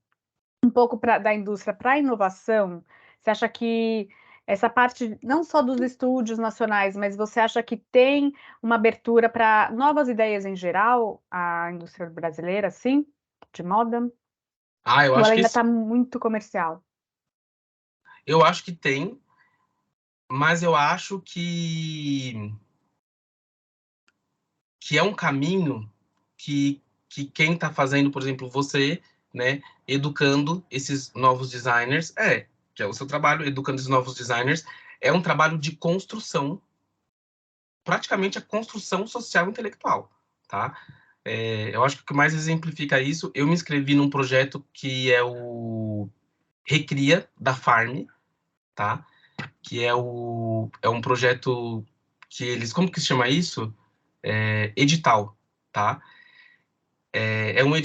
um pouco da indústria para a inovação? Você acha que essa parte, não só dos estúdios nacionais, mas você acha que tem uma abertura para novas ideias em geral, a indústria brasileira, sim, de moda? Ah, eu Ou ela acho que ainda está muito comercial? tem, mas eu acho que é um caminho que quem está fazendo, por exemplo, você, né, educando esses novos designers, que é o seu trabalho, educando esses novos designers, é um trabalho de construção, praticamente a construção social e intelectual, tá? Eu acho que o que mais exemplifica isso, eu me inscrevi num projeto que é o Recria, da Farm, tá? Que é um projeto que eles, como que se chama isso? Edital, tá? É um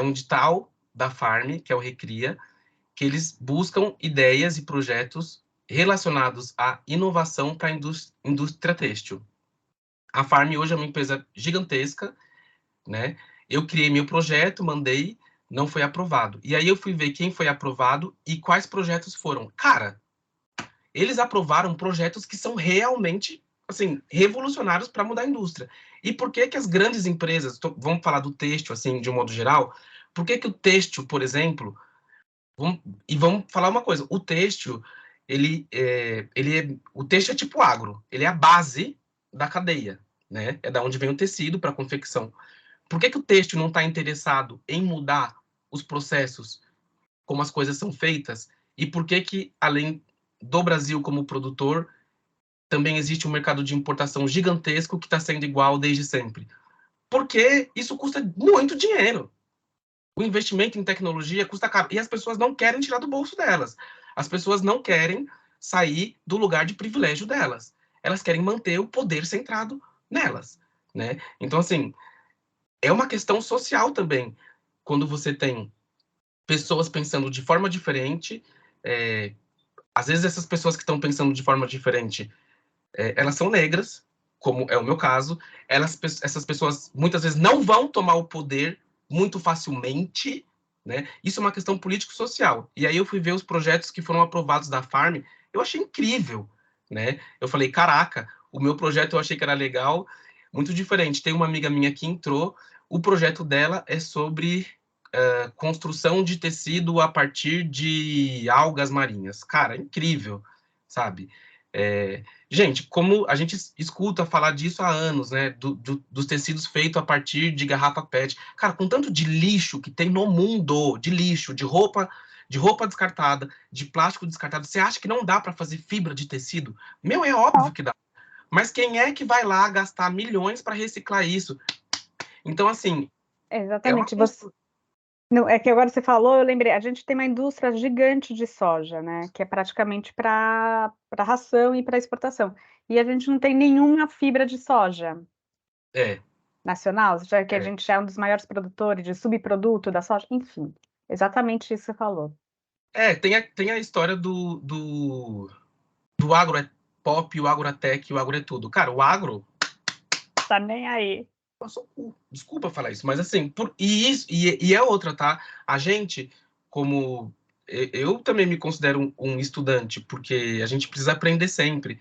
edital da Farm, que é o Recria, que eles buscam ideias e projetos relacionados à inovação para a indústria têxtil. A Farm hoje é uma empresa gigantesca, né? Eu criei meu projeto, mandei, não foi aprovado. E aí eu fui ver quem foi aprovado e quais projetos foram. Cara, eles aprovaram projetos que são realmente, assim, revolucionários para mudar a indústria. E por que que as grandes empresas, vamos falar do têxtil, assim, de um modo geral, por que que o têxtil, por exemplo, vamos falar uma coisa, o têxtil, o têxtil é tipo agro, ele é a base da cadeia, né? É da onde vem o tecido para a confecção. Por que que o têxtil não está interessado em mudar os processos, como as coisas são feitas? E por que que, além do Brasil como produtor, também existe um mercado de importação gigantesco que está sendo igual desde sempre? Porque isso custa muito dinheiro. O investimento em tecnologia custa caro. E as pessoas não querem tirar do bolso delas. As pessoas não querem sair do lugar de privilégio delas. Elas querem manter o poder centrado nelas, né? Então, assim, é uma questão social também. Quando você tem pessoas pensando de forma diferente, às vezes essas pessoas que estão pensando de forma diferente, elas são negras, como é o meu caso, essas pessoas muitas vezes não vão tomar o poder muito facilmente, né? Isso é uma questão político-social. E aí eu fui ver os projetos que foram aprovados da Farm, eu achei incrível, né? Eu falei, caraca, o meu projeto eu achei que era legal, muito diferente. Tem uma amiga minha que entrou, o projeto dela é sobre construção de tecido a partir de algas marinhas. Cara, incrível, sabe? Gente, como a gente escuta falar disso há anos, né? Dos tecidos feitos a partir de garrafa PET. Cara, com tanto de lixo que tem no mundo, de lixo, de roupa descartada, de plástico descartado, você acha que não dá para fazer fibra de tecido? Meu, é óbvio que dá. Mas quem é que vai lá gastar milhões para reciclar isso? Então, assim, é uma Exatamente. Não, é que agora você falou, eu lembrei, a gente tem uma indústria gigante de soja, né? Que é praticamente para ração e para exportação. E a gente não tem nenhuma fibra de soja é, nacional, já que a é. gente já é um dos maiores produtores de subproduto da soja, enfim, exatamente isso que você falou. Tem a história do agro é pop, o agro é tech, o agro é tudo. Cara, o agro Tá nem aí. passou o cu. Desculpa falar isso, mas assim, e é outra, tá? A gente, como eu também me considero um estudante, porque a gente precisa aprender sempre.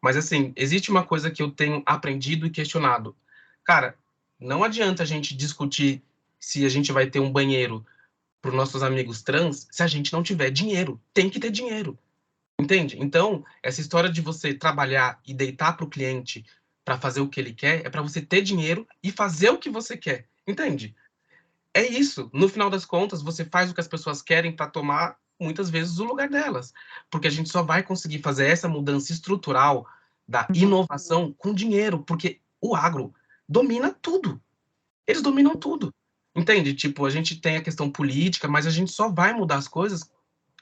Mas assim, existe uma coisa que eu tenho aprendido e questionado. Cara, não adianta a gente discutir se a gente vai ter um banheiro para os nossos amigos trans se a gente não tiver dinheiro. Tem que ter dinheiro. Entende? Então, essa história de você trabalhar e deitar para o cliente para fazer o que ele quer é para você ter dinheiro e fazer o que você quer. Entende? É isso. No final das contas, você faz o que as pessoas querem para tomar muitas vezes o lugar delas. Porque a gente só vai conseguir fazer essa mudança estrutural da inovação com dinheiro, porque o agro domina tudo. Eles dominam tudo. Entende? Tipo, a gente tem a questão política, mas a gente só vai mudar as coisas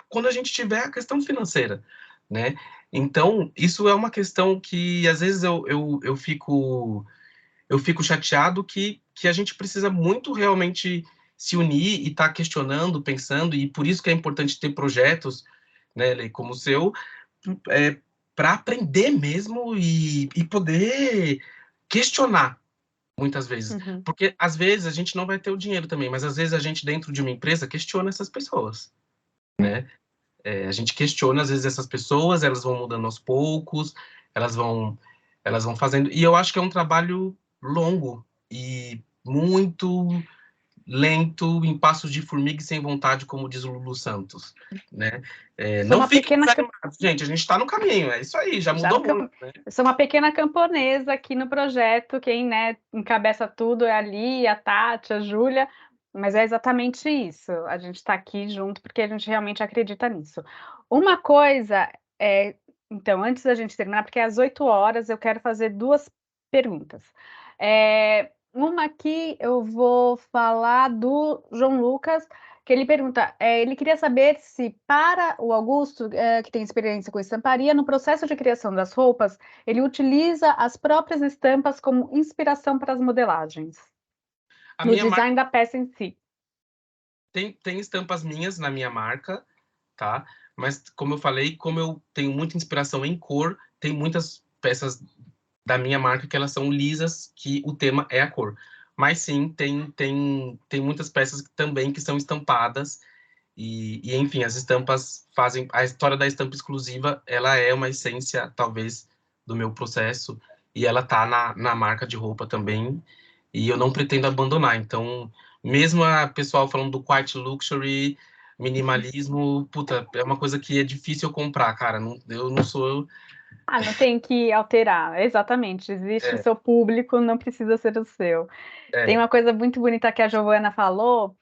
quando a gente tiver a questão financeira, né? Então, isso é uma questão que às vezes eu fico chateado que a gente precisa muito realmente se unir e estar questionando, pensando, e por isso que é importante ter projetos, né, Lei, como o seu, para aprender mesmo e poder questionar muitas vezes. Uhum. Porque às vezes a gente não vai ter o dinheiro também, mas às vezes a gente, dentro de uma empresa, questiona essas pessoas, né? A gente questiona, às vezes, essas pessoas, elas vão mudando aos poucos, elas vão, elas vão fazendo. E eu acho que é um trabalho longo e muito lento, em passos de formiga e sem vontade, como diz o Lulu Santos, né? Sou Não uma fiquem pequena desanimados, gente, a gente está no caminho, é isso aí, já Já mudou no muito, campo. né? Eu sou uma pequena camponesa aqui no projeto, quem, né, encabeça tudo é a Li, a Tati, a Júlia, mas é exatamente isso. A gente está aqui junto porque a gente realmente acredita nisso. Uma coisa é, então, antes da gente terminar, porque às 8 horas eu quero fazer duas perguntas. Uma aqui eu vou falar do João Lucas, que ele pergunta, ele queria saber se para o Augusto, que tem experiência com estamparia, no processo de criação das roupas, ele utiliza as próprias estampas como inspiração para as modelagens, A no minha marca design da peça em si. tem estampas minhas na minha marca, tá? Mas, como eu falei, como eu tenho muita inspiração em cor, tem muitas peças da minha marca que elas são lisas, que o tema é a cor. Mas sim, tem muitas peças também que são estampadas enfim, as estampas fazem a história da estampa exclusiva, ela é uma essência talvez do meu processo e ela tá na marca de roupa também e eu não pretendo abandonar. Então, mesmo a pessoal falando do quiet luxury, minimalismo, puta, é uma coisa que é difícil eu comprar, cara. Não, eu não sou. Ah, não tem que alterar, exatamente. Existe o É, seu público, não precisa ser o seu. Tem é. uma coisa muito bonita que a Giovana falou,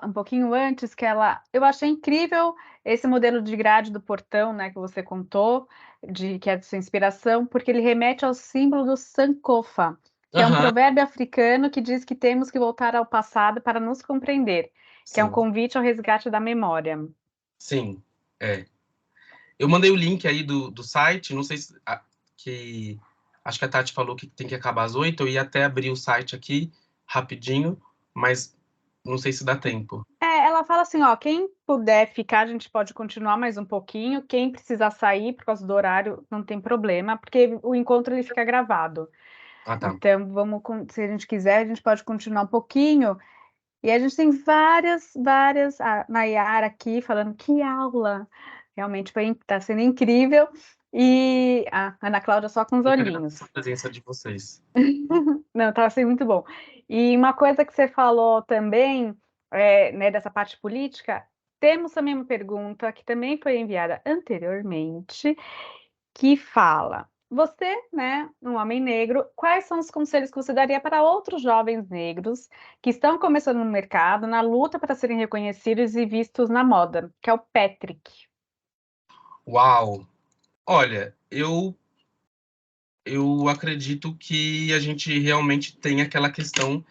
um pouquinho antes, que eu achei incrível esse modelo de grade do portão, né, que você contou, que é de sua inspiração, porque ele remete ao símbolo do Sankofa, que é um Aham, provérbio africano que diz que temos que voltar ao passado para nos compreender, que é um sim, convite ao resgate da memória. sim. É. Eu mandei o link aí do site, não sei se. Que, acho que a Tati falou que tem que acabar às 8, eu ia até abrir o site aqui rapidinho, mas não sei se dá tempo. Ela fala assim, ó, quem puder ficar, a gente pode continuar mais um pouquinho, quem precisar sair por causa do horário, não tem problema, porque o encontro ele fica gravado. Ah, tá. Então, se a gente quiser, a gente pode continuar um pouquinho. E a gente tem várias, a Nayara aqui falando que aula, realmente está sendo incrível. E a Ana Cláudia só com os Eu que agradeço olhinhos. a presença de vocês. Não, estava sendo muito bom. E uma coisa que você falou também, né, dessa parte política, temos também uma pergunta que também foi enviada anteriormente, que fala: você, né, um homem negro, quais são os conselhos que você daria para outros jovens negros que estão começando no mercado, na luta para serem reconhecidos e vistos na moda, que é o Patrick? Uau! Olha, eu acredito que a gente realmente tem aquela questão,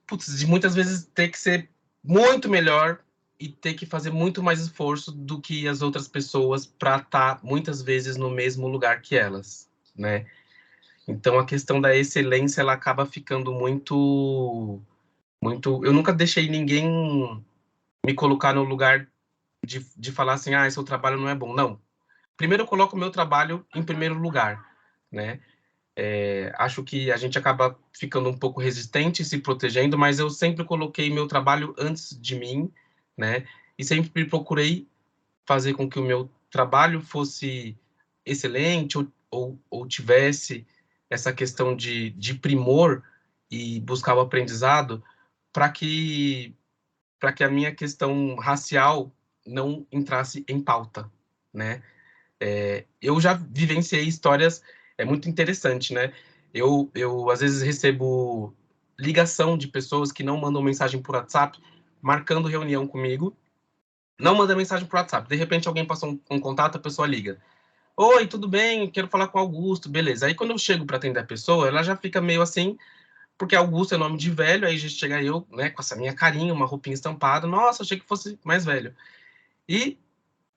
putz, de muitas vezes ter que ser muito melhor e ter que fazer muito mais esforço do que as outras pessoas para estar muitas vezes no mesmo lugar que elas, né? Então a questão da excelência ela acaba ficando muito. Eu nunca deixei ninguém me colocar no lugar de falar assim, ah, seu trabalho não é bom. Não. Primeiro eu coloco o meu trabalho em primeiro lugar, né? Acho que a gente acaba ficando um pouco resistente, se protegendo, mas eu sempre coloquei meu trabalho antes de mim, né? E sempre procurei fazer com que o meu trabalho fosse excelente ou tivesse essa questão de primor e buscar o aprendizado para que a minha questão racial não entrasse em pauta, né? Eu já vivenciei histórias, é muito interessante, né? Eu às vezes recebo ligação de pessoas que não mandam mensagem por WhatsApp, marcando reunião comigo, não manda mensagem por WhatsApp. De repente alguém passou um contato, a pessoa liga. Oi, tudo bem? Quero falar com o Augusto, beleza. Aí quando eu chego para atender a pessoa, ela já fica meio assim, porque Augusto é nome de velho, aí já chega eu, né, com essa minha carinha, uma roupinha estampada, nossa, achei que fosse mais velho. E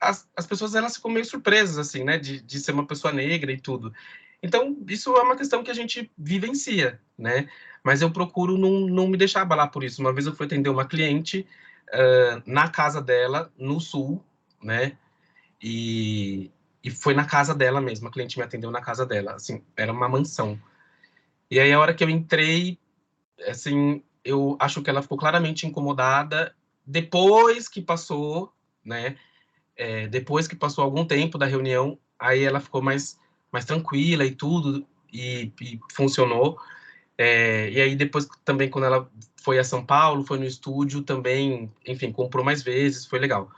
as pessoas elas ficam meio surpresas, assim, né, de ser uma pessoa negra e tudo. Então, isso é uma questão que a gente vivencia, né? Mas eu procuro não me deixar abalar por isso. Uma vez eu fui atender uma cliente na casa dela, no sul, né? E, e foi na casa dela mesmo. A cliente me atendeu na casa dela, assim, era uma mansão. E aí, a hora que eu entrei, assim, eu acho que ela ficou claramente incomodada depois que passou, né? Depois que passou algum tempo da reunião, aí ela ficou mais tranquila e tudo, e funcionou. E aí depois também, quando ela foi a São Paulo, foi no estúdio também, enfim, comprou mais vezes, foi legal.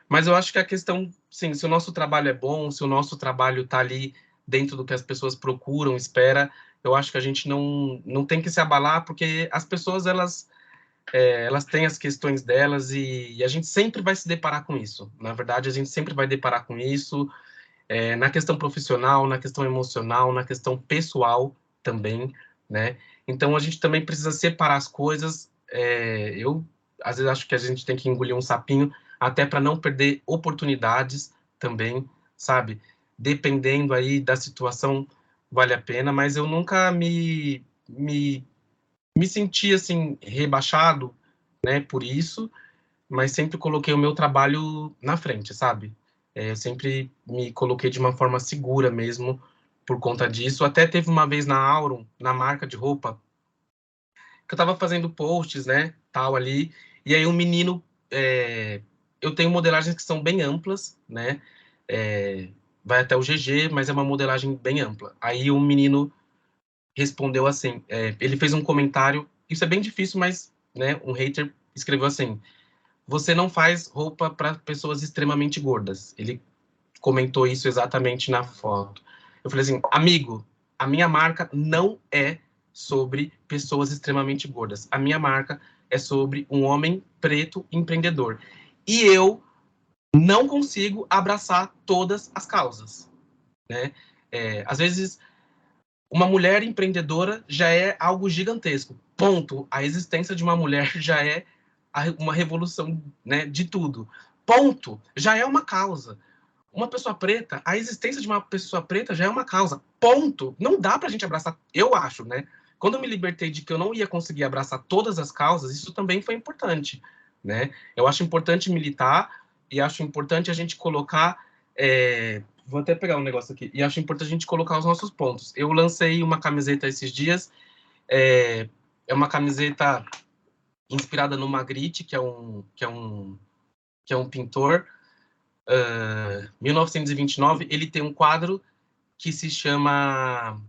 Mas eu acho que a questão, sim, se o nosso trabalho é bom, se o nosso trabalho está ali dentro do que as pessoas procuram, espera, eu acho que a gente não tem que se abalar, porque as pessoas, elas têm as questões delas e a gente sempre vai se deparar com isso. Na verdade, a gente sempre vai deparar com isso, na questão profissional, na questão emocional, na questão pessoal também, né? Então, a gente também precisa separar as coisas. Eu, às vezes, acho que a gente tem que engolir um sapinho até para não perder oportunidades também, sabe? Dependendo aí da situação, vale a pena, mas eu nunca me senti, assim, rebaixado, né, por isso, mas sempre coloquei o meu trabalho na frente, sabe? Eu sempre me coloquei de uma forma segura mesmo por conta disso. Até teve uma vez na Auron, na marca de roupa, que eu tava fazendo posts, né, tal ali, e aí um menino, eu tenho modelagens que são bem amplas, né, é, vai até o GG, mas é uma modelagem bem ampla. Aí um menino respondeu assim, ele fez um comentário, isso é bem difícil, mas, né, um hater escreveu assim: você não faz roupa para pessoas extremamente gordas. Ele comentou isso exatamente na foto. Eu falei assim, amigo, a minha marca não é sobre pessoas extremamente gordas. A minha marca é sobre um homem preto empreendedor. E eu não consigo abraçar todas as causas, né? Às vezes, uma mulher empreendedora já é algo gigantesco. Ponto. A existência de uma mulher já é uma revolução, né, de tudo. Ponto. Já é uma causa. Uma pessoa preta, a existência de uma pessoa preta já é uma causa. Ponto. Não dá pra gente abraçar, eu acho, né? Quando eu me libertei de que eu não ia conseguir abraçar todas as causas, isso também foi importante, né? Eu acho importante militar e acho importante a gente colocar. Vou até pegar um negócio aqui. E acho importante a gente colocar os nossos pontos. Eu lancei uma camiseta esses dias. É uma camiseta inspirada no Magritte, que é um pintor. 1929, ele tem um quadro que se chama.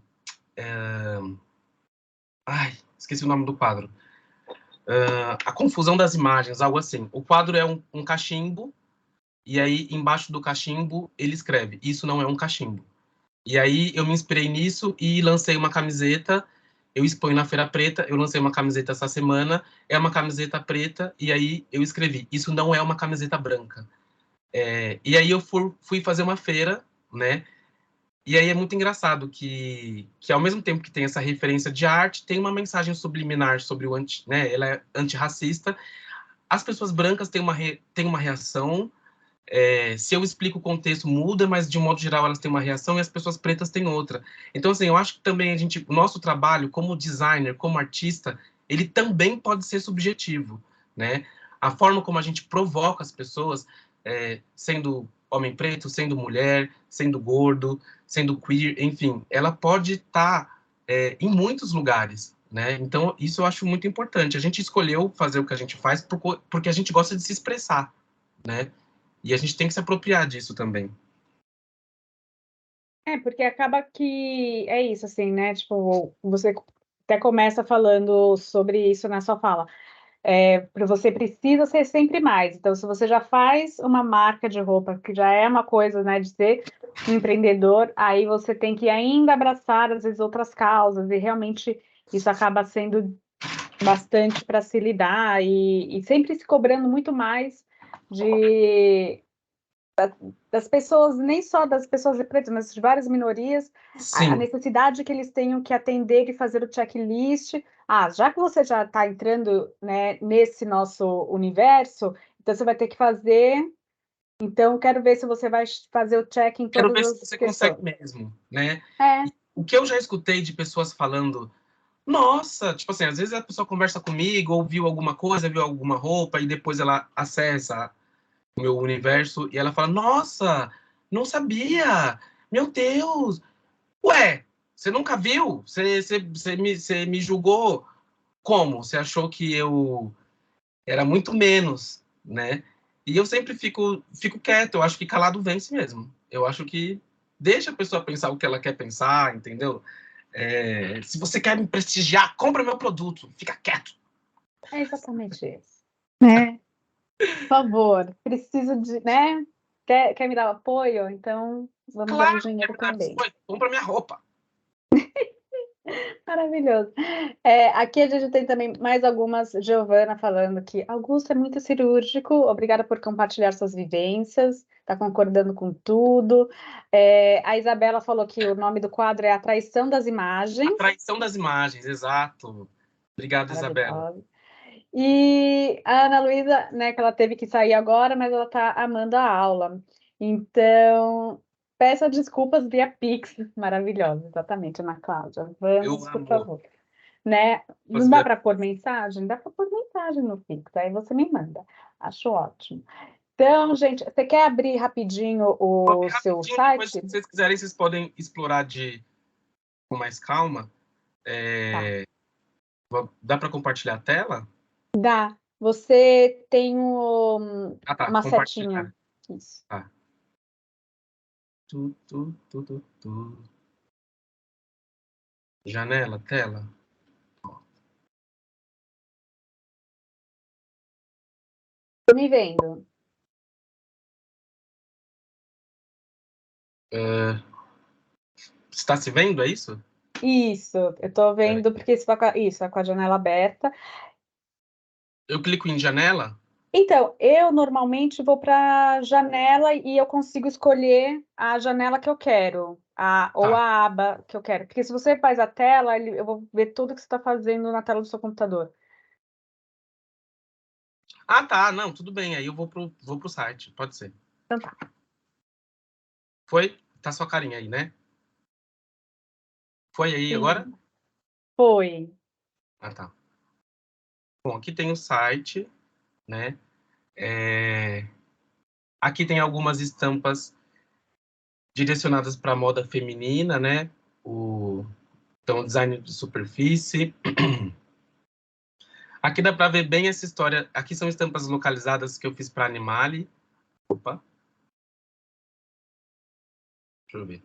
Ai, esqueci o nome do quadro. A Confusão das Imagens, algo assim. O quadro é um cachimbo e aí embaixo do cachimbo ele escreve: isso não é um cachimbo. E aí eu me inspirei nisso e lancei uma camiseta. Eu exponho na Feira Preta, eu lancei uma camiseta essa semana, é uma camiseta preta, e aí eu escrevi: isso não é uma camiseta branca. E aí eu fui fazer uma feira, né? E aí é muito engraçado que ao mesmo tempo que tem essa referência de arte, tem uma mensagem subliminar sobre o né? Ela é antirracista. As pessoas brancas têm uma reação. Se eu explico o contexto, muda, mas de um modo geral elas têm uma reação e as pessoas pretas têm outra. Então, assim, eu acho que também o nosso trabalho como designer, como artista, ele também pode ser subjetivo, né? A forma como a gente provoca as pessoas, sendo homem preto, sendo mulher, sendo gordo, sendo queer, enfim, ela pode estar em muitos lugares, né? Então, isso eu acho muito importante. A gente escolheu fazer o que a gente faz porque a gente gosta de se expressar, né? E a gente tem que se apropriar disso também. Porque acaba que é isso, assim, né? Tipo, você até começa falando sobre isso na sua fala. Você precisa ser sempre mais. Então, se você já faz uma marca de roupa, que já é uma coisa, né, de ser um empreendedor, aí você tem que ainda abraçar, às vezes, outras causas, e realmente isso acaba sendo bastante para se lidar, e sempre se cobrando muito mais de das pessoas, nem só das pessoas pretas, mas de várias minorias, a Sim, necessidade que eles tenham que atender e fazer o checklist. Já que você já está entrando, né, nesse nosso universo, então você vai ter que fazer. Então, quero ver se você vai fazer o check em quero todas ver se as você consegue questões. mesmo, né? É, E o que eu já escutei de pessoas falando, nossa, tipo assim, às vezes a pessoa conversa comigo, ou viu alguma coisa, viu alguma roupa, e depois ela acessa o meu universo e ela fala, nossa, não sabia, meu Deus, ué, você nunca viu? Você me julgou como? Você achou que eu era muito menos, né? E eu sempre fico quieto, eu acho que calado vence mesmo. Eu acho que deixa a pessoa pensar o que ela quer pensar, entendeu? Se você quer me prestigiar, compra meu produto, fica quieto. é exatamente isso. Né? Por favor, preciso de, né? Quer me dar apoio? Então, vamos dar o Claro, quer dinheiro me dar também. biscoito? Compra minha roupa. Maravilhoso. Aqui a gente tem também mais algumas. Giovana falando que Augusto é muito cirúrgico. Obrigada por compartilhar suas vivências. Está concordando com tudo. A Isabela falou que o nome do quadro é A Traição das A Imagens. traição das imagens, exato. Obrigado, Isabela. Maravilhosa. E a Ana Luísa, né, que ela teve que sair agora, mas ela está amando a aula. Então, peça desculpas via Pix. Maravilhosa, exatamente, Ana Cláudia. Eu Vamos, por amo. favor. Né? Não dá Via- para pôr mensagem? Dá para pôr mensagem no Pix, aí você me manda. Acho ótimo. Então, gente, você quer abrir rapidinho Vou o abrir seu rapidinho, depois, se site? vocês quiserem, vocês podem explorar com mais calma. Tá. Dá para compartilhar a tela? Dá. Você tem Ah, tá. uma setinha. Compartilhar. Isso. Tá. Tu, tu, tu, tu, tu. Janela, tela. Tô me vendo. Está se vendo, é isso? Isso, eu tô Peraí. vendo porque isso, tá com a janela aberta. Eu clico em janela? Então, eu normalmente vou para a janela e eu consigo escolher a janela que eu quero, ou Tá. a aba que eu quero. Porque se você faz a tela, eu vou ver tudo que você está fazendo na tela do seu computador. Ah, tá. Não, tudo bem. Aí eu vou pro site. Pode ser. Então tá. Foi? Tá sua carinha aí, né? Foi aí agora? Sim, foi. Ah, tá. Bom, aqui tem o site, né? Aqui tem algumas estampas direcionadas para moda feminina, né? Então, design de superfície. Aqui dá para ver bem essa história. Aqui são estampas localizadas que eu fiz para Animale. Opa, deixa eu ver.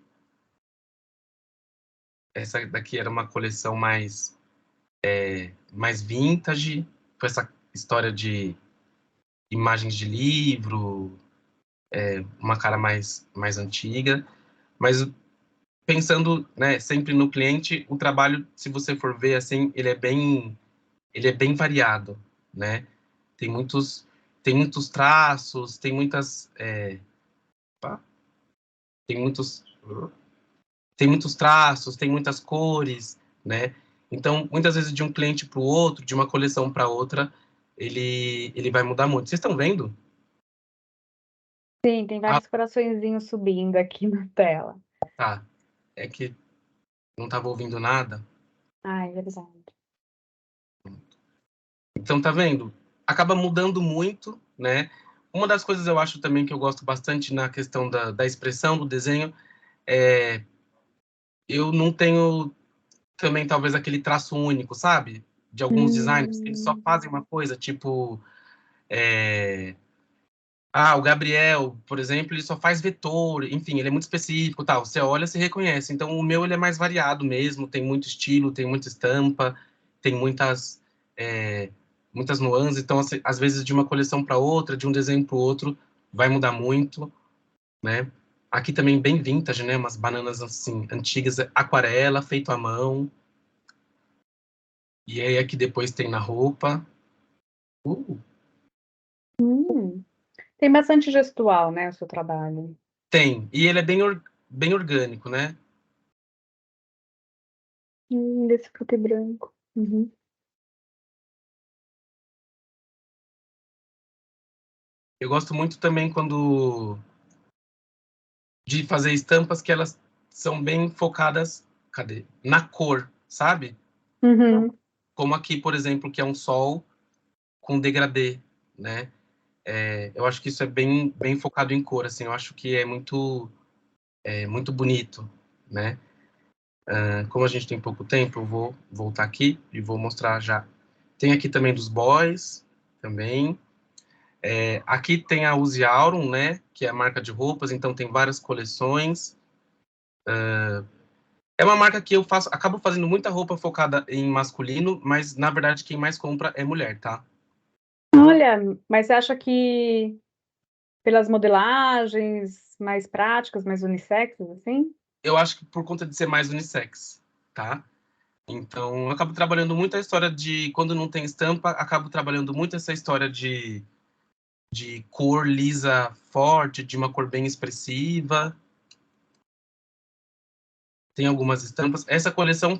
Essa daqui era uma coleção mais vintage, com essa história de imagens de livro, uma cara mais antiga, mas pensando, né, sempre no cliente, o trabalho, se você for ver assim, ele é bem variado, né? Tem muitos, tem muitos traços, pá, tem muitos, tem muitos traços, tem muitas cores, né? Então, muitas vezes de um cliente para o outro, de uma coleção para outra, ele vai mudar muito. Vocês estão vendo? Sim, tem Ah, vários coraçõezinhos subindo aqui na tela. tá. É que não estava ouvindo nada. Ai, verdade. Então, tá vendo? Acaba mudando muito, né? Uma das coisas eu acho também que eu gosto bastante na questão da expressão do desenho é eu não tenho também talvez aquele traço único, sabe? De alguns designers, eles só Hum, fazem uma coisa, tipo, é... o Gabriel, por exemplo, ele só faz vetor, enfim, ele é muito específico, tal. Você olha, você reconhece. Então, o meu ele é mais variado mesmo, tem muito estilo, tem muita estampa, tem é, muitas nuances. Então, assim, às vezes de uma coleção para outra, de um desenho para o outro, vai mudar muito, né? Aqui também bem vintage, né? Umas bananas assim antigas, aquarela, feito à mão. E aí aqui depois tem na roupa. Uh, hum. Tem bastante gestual, né, o seu trabalho. tem. E ele é bem orgânico, né? Desse preto e branco. Uhum. Eu gosto muito também quando de fazer estampas que elas são bem focadas, cadê? Na cor, sabe? Uhum. Como aqui, por exemplo, que é um sol com degradê, né? Eu acho que isso é bem focado em cor, assim. Eu acho que muito bonito, né? Como a gente tem pouco tempo, eu vou voltar aqui e vou mostrar já. Tem aqui também dos boys, também. Aqui tem a Uzi Aurum, né? Que é a marca de roupas, então tem várias coleções. É uma marca que acabo fazendo muita roupa focada em masculino, mas na verdade quem mais compra é mulher, tá? Olha, mas você acha que pelas modelagens mais práticas, mais unissexes, assim? Eu acho que por conta de ser mais unissex, tá? Então, eu acabo trabalhando muito a história de quando não tem estampa, acabo trabalhando muito essa história de cor lisa forte, de uma cor bem expressiva. Tem algumas estampas. Essa coleção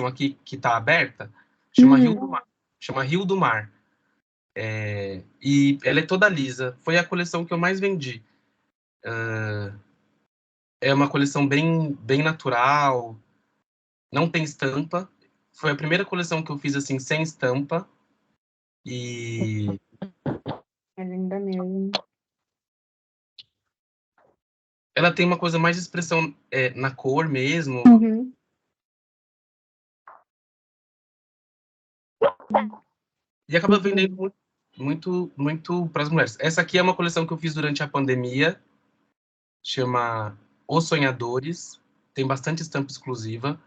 aqui que está aberta, chama Rio do Hum, Mar. Chama Rio do Mar. E ela é toda lisa. Foi a coleção que eu mais vendi. É uma coleção bem natural, não tem estampa. Foi a primeira coleção que eu fiz assim sem estampa e é linda mesmo. ela tem uma coisa mais de expressão na cor mesmo Uhum. e acaba vendendo muito para as mulheres. Essa aqui é uma coleção que eu fiz durante a pandemia, chama Os Sonhadores, tem bastante estampa exclusiva.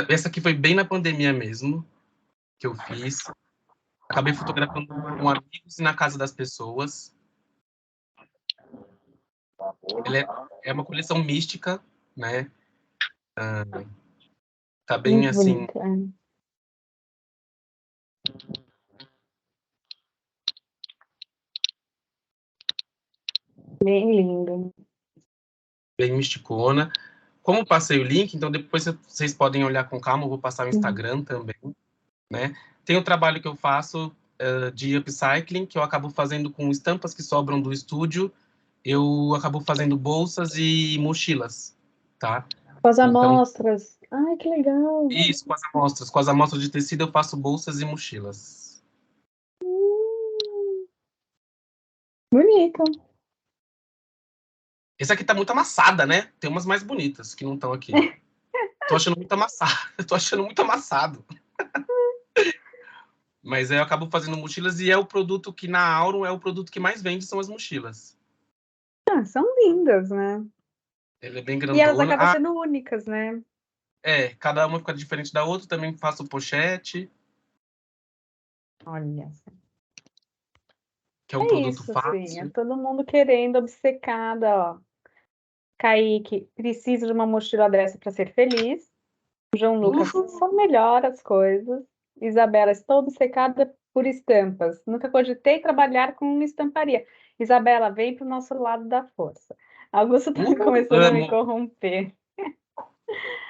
Essa aqui foi bem na pandemia mesmo que eu fiz. Acabei fotografando com amigos e na casa das pessoas. Ela é uma coleção mística, né? Tá bem Muito assim, bonito, é. Bem lindo. bem misticona. Como eu passei o link, então depois vocês podem olhar com calma, eu vou passar o Uhum. Instagram também, né? Tem o trabalho que eu faço de upcycling, que eu acabo fazendo com estampas que sobram do estúdio, eu acabo fazendo bolsas e mochilas, tá? Com as Então, amostras. Ai, que legal. isso, com as amostras de tecido eu faço bolsas e mochilas. Bonito. Essa aqui tá muito amassada, né? Tem umas mais bonitas que não estão aqui. Tô achando muito amassado, tô achando muito amassado. Mas aí eu acabo fazendo mochilas e é o produto que na Aurum é o produto que mais vende, são as mochilas. Ah, são lindas, né? Ela é bem E elas grandona. acabam sendo únicas, né? Cada uma fica diferente da outra, também faço pochete. Olha. que é um É produto isso, sim. É fácil. todo mundo querendo, obcecada, ó. Kaique, precisa de uma mochila dessa para ser feliz. João Lucas, Uhul. só melhora as coisas. Isabela, estou obcecada por estampas. Nunca cogitei trabalhar com estamparia. Isabela, vem para o nosso lado da força. Augusto está começando a me Amo, corromper.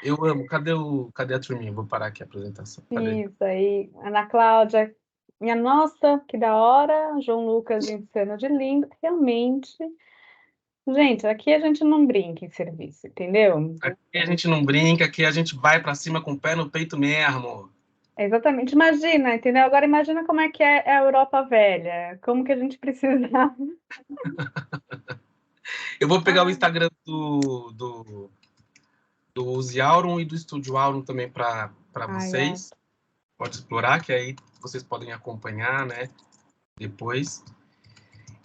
eu amo. Cadê a turminha? Vou parar aqui a apresentação. Cadê? Isso aí. Ana Cláudia, minha nossa, que da hora. João Lucas, insano de lindo. Realmente. Gente, aqui a gente não brinca em serviço, entendeu? Aqui a gente não brinca, aqui a gente vai pra cima com o pé no peito mesmo. Exatamente. Imagina, entendeu? Agora imagina como é que é a Europa velha. Como que a gente precisava. Eu vou pegar o Ah, Instagram do Use Aurum e do Estúdio Aurum também para ai, ó. vocês. Pode explorar, que aí vocês podem acompanhar, né? Depois.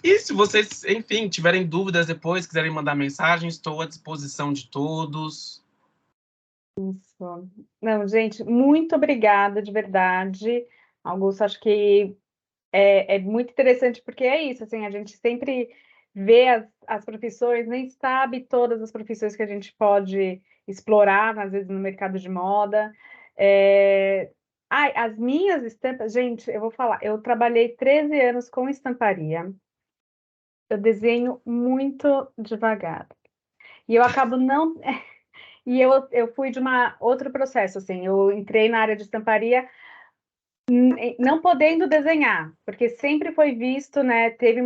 E se vocês, enfim, tiverem dúvidas depois, quiserem mandar mensagem, estou à disposição de todos. Isso. Não, gente, muito obrigada, de verdade. Augusto, acho que é muito interessante, porque é isso, assim, a gente sempre vê as profissões, nem sabe todas as profissões que a gente pode explorar, às vezes, no mercado de moda. Ai, as minhas estampas, gente, eu vou falar, eu trabalhei 13 anos com estamparia, eu desenho muito devagar. E eu acabo não. E eu fui de uma outro processo, assim, eu entrei na área de estamparia não podendo desenhar, porque sempre foi visto, né? Teve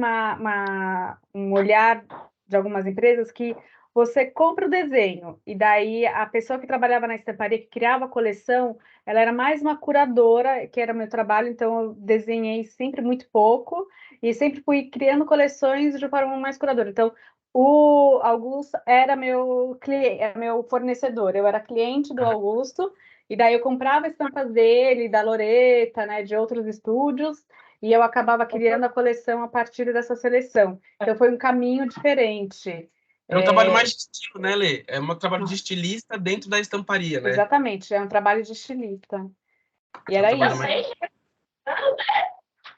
um olhar de algumas empresas que você compra o desenho, e daí a pessoa que trabalhava na estamparia, que criava a coleção, ela era mais uma curadora, que era meu trabalho, então eu desenhei sempre muito pouco, e sempre fui criando coleções de forma mais curadora. Então, o Augusto era meu cliente, era meu fornecedor, eu era cliente do Augusto, e daí eu comprava estampas dele, da Loreta, né, de outros estúdios, e eu acabava criando a coleção a partir dessa seleção. Então foi um caminho diferente. É um trabalho mais de estilo, né, Lê? É um trabalho de estilista dentro da estamparia, né? Exatamente, é um trabalho de estilista. E É um era trabalho isso. mais.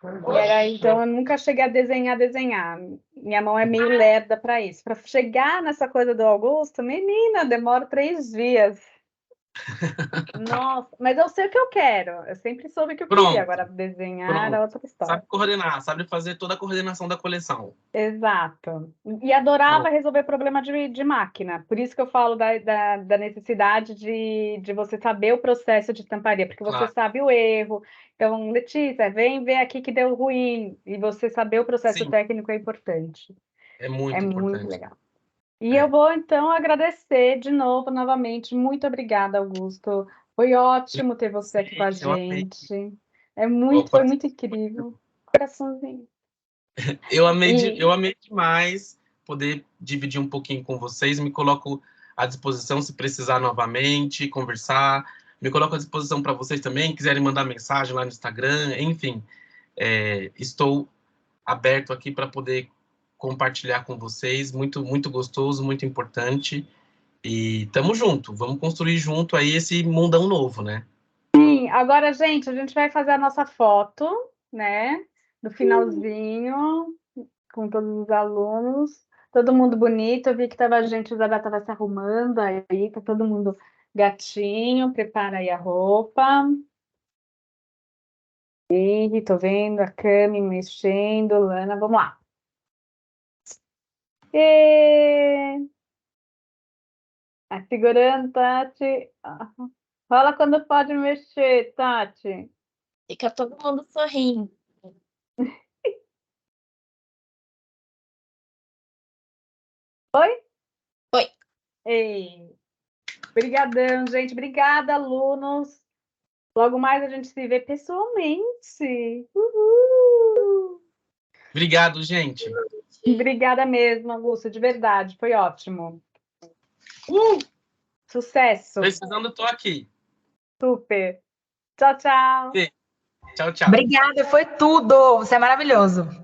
E era, então eu nunca cheguei a desenhar. Minha mão é meio lerda para isso. Para chegar nessa coisa do Augusto, menina, demora 3 dias. Nossa, mas eu sei o que eu quero. Eu sempre soube o que eu queria. Pronto, Agora, desenhar é pronto. outra história. Sabe coordenar, sabe fazer toda a coordenação da coleção. Exato. E adorava Pronto. resolver problema de máquina. Por isso que eu falo da necessidade de você saber o processo de estamparia, porque você Claro. sabe o erro. Então, Letícia, vem ver aqui que deu ruim. E você saber o processo Sim, técnico é importante. é É muito muito importante. legal. E eu É. vou, então, agradecer de novo, novamente. Muito obrigada, Augusto. Foi ótimo ter você aqui com a Gente, eu amei. gente. Foi Opa, muito incrível. Coraçãozinho. eu E amei demais poder dividir um pouquinho com vocês. Me coloco à disposição se precisar novamente, conversar. Me coloco à disposição para vocês também, quiserem mandar mensagem lá no Instagram, enfim. Estou aberto aqui para poder compartilhar com vocês. Muito, muito gostoso, muito importante. E tamo junto. Vamos construir junto aí esse mundão novo, né? sim, agora, gente, a gente vai fazer a nossa foto, né? No finalzinho, com todos os alunos. Todo mundo bonito. Eu vi que tava, a gente, a Isabel estava se arrumando aí, tá todo mundo gatinho. Prepara aí a roupa. E tô vendo a Cami mexendo, Lana, vamos lá. E... Tá segurando, Tati. Fala quando pode mexer, Tati. Fica todo mundo sorrindo. Oi? Oi. Ei. Obrigadão, gente. Obrigada, alunos. Logo mais a gente se vê pessoalmente. Uhul. Obrigado, gente. Obrigada mesmo, Augusto, de verdade. Foi ótimo. Sucesso. Precisando, tô aqui. Super. Tchau, tchau. Tchau, tchau. Obrigada, foi tudo. Você é maravilhoso.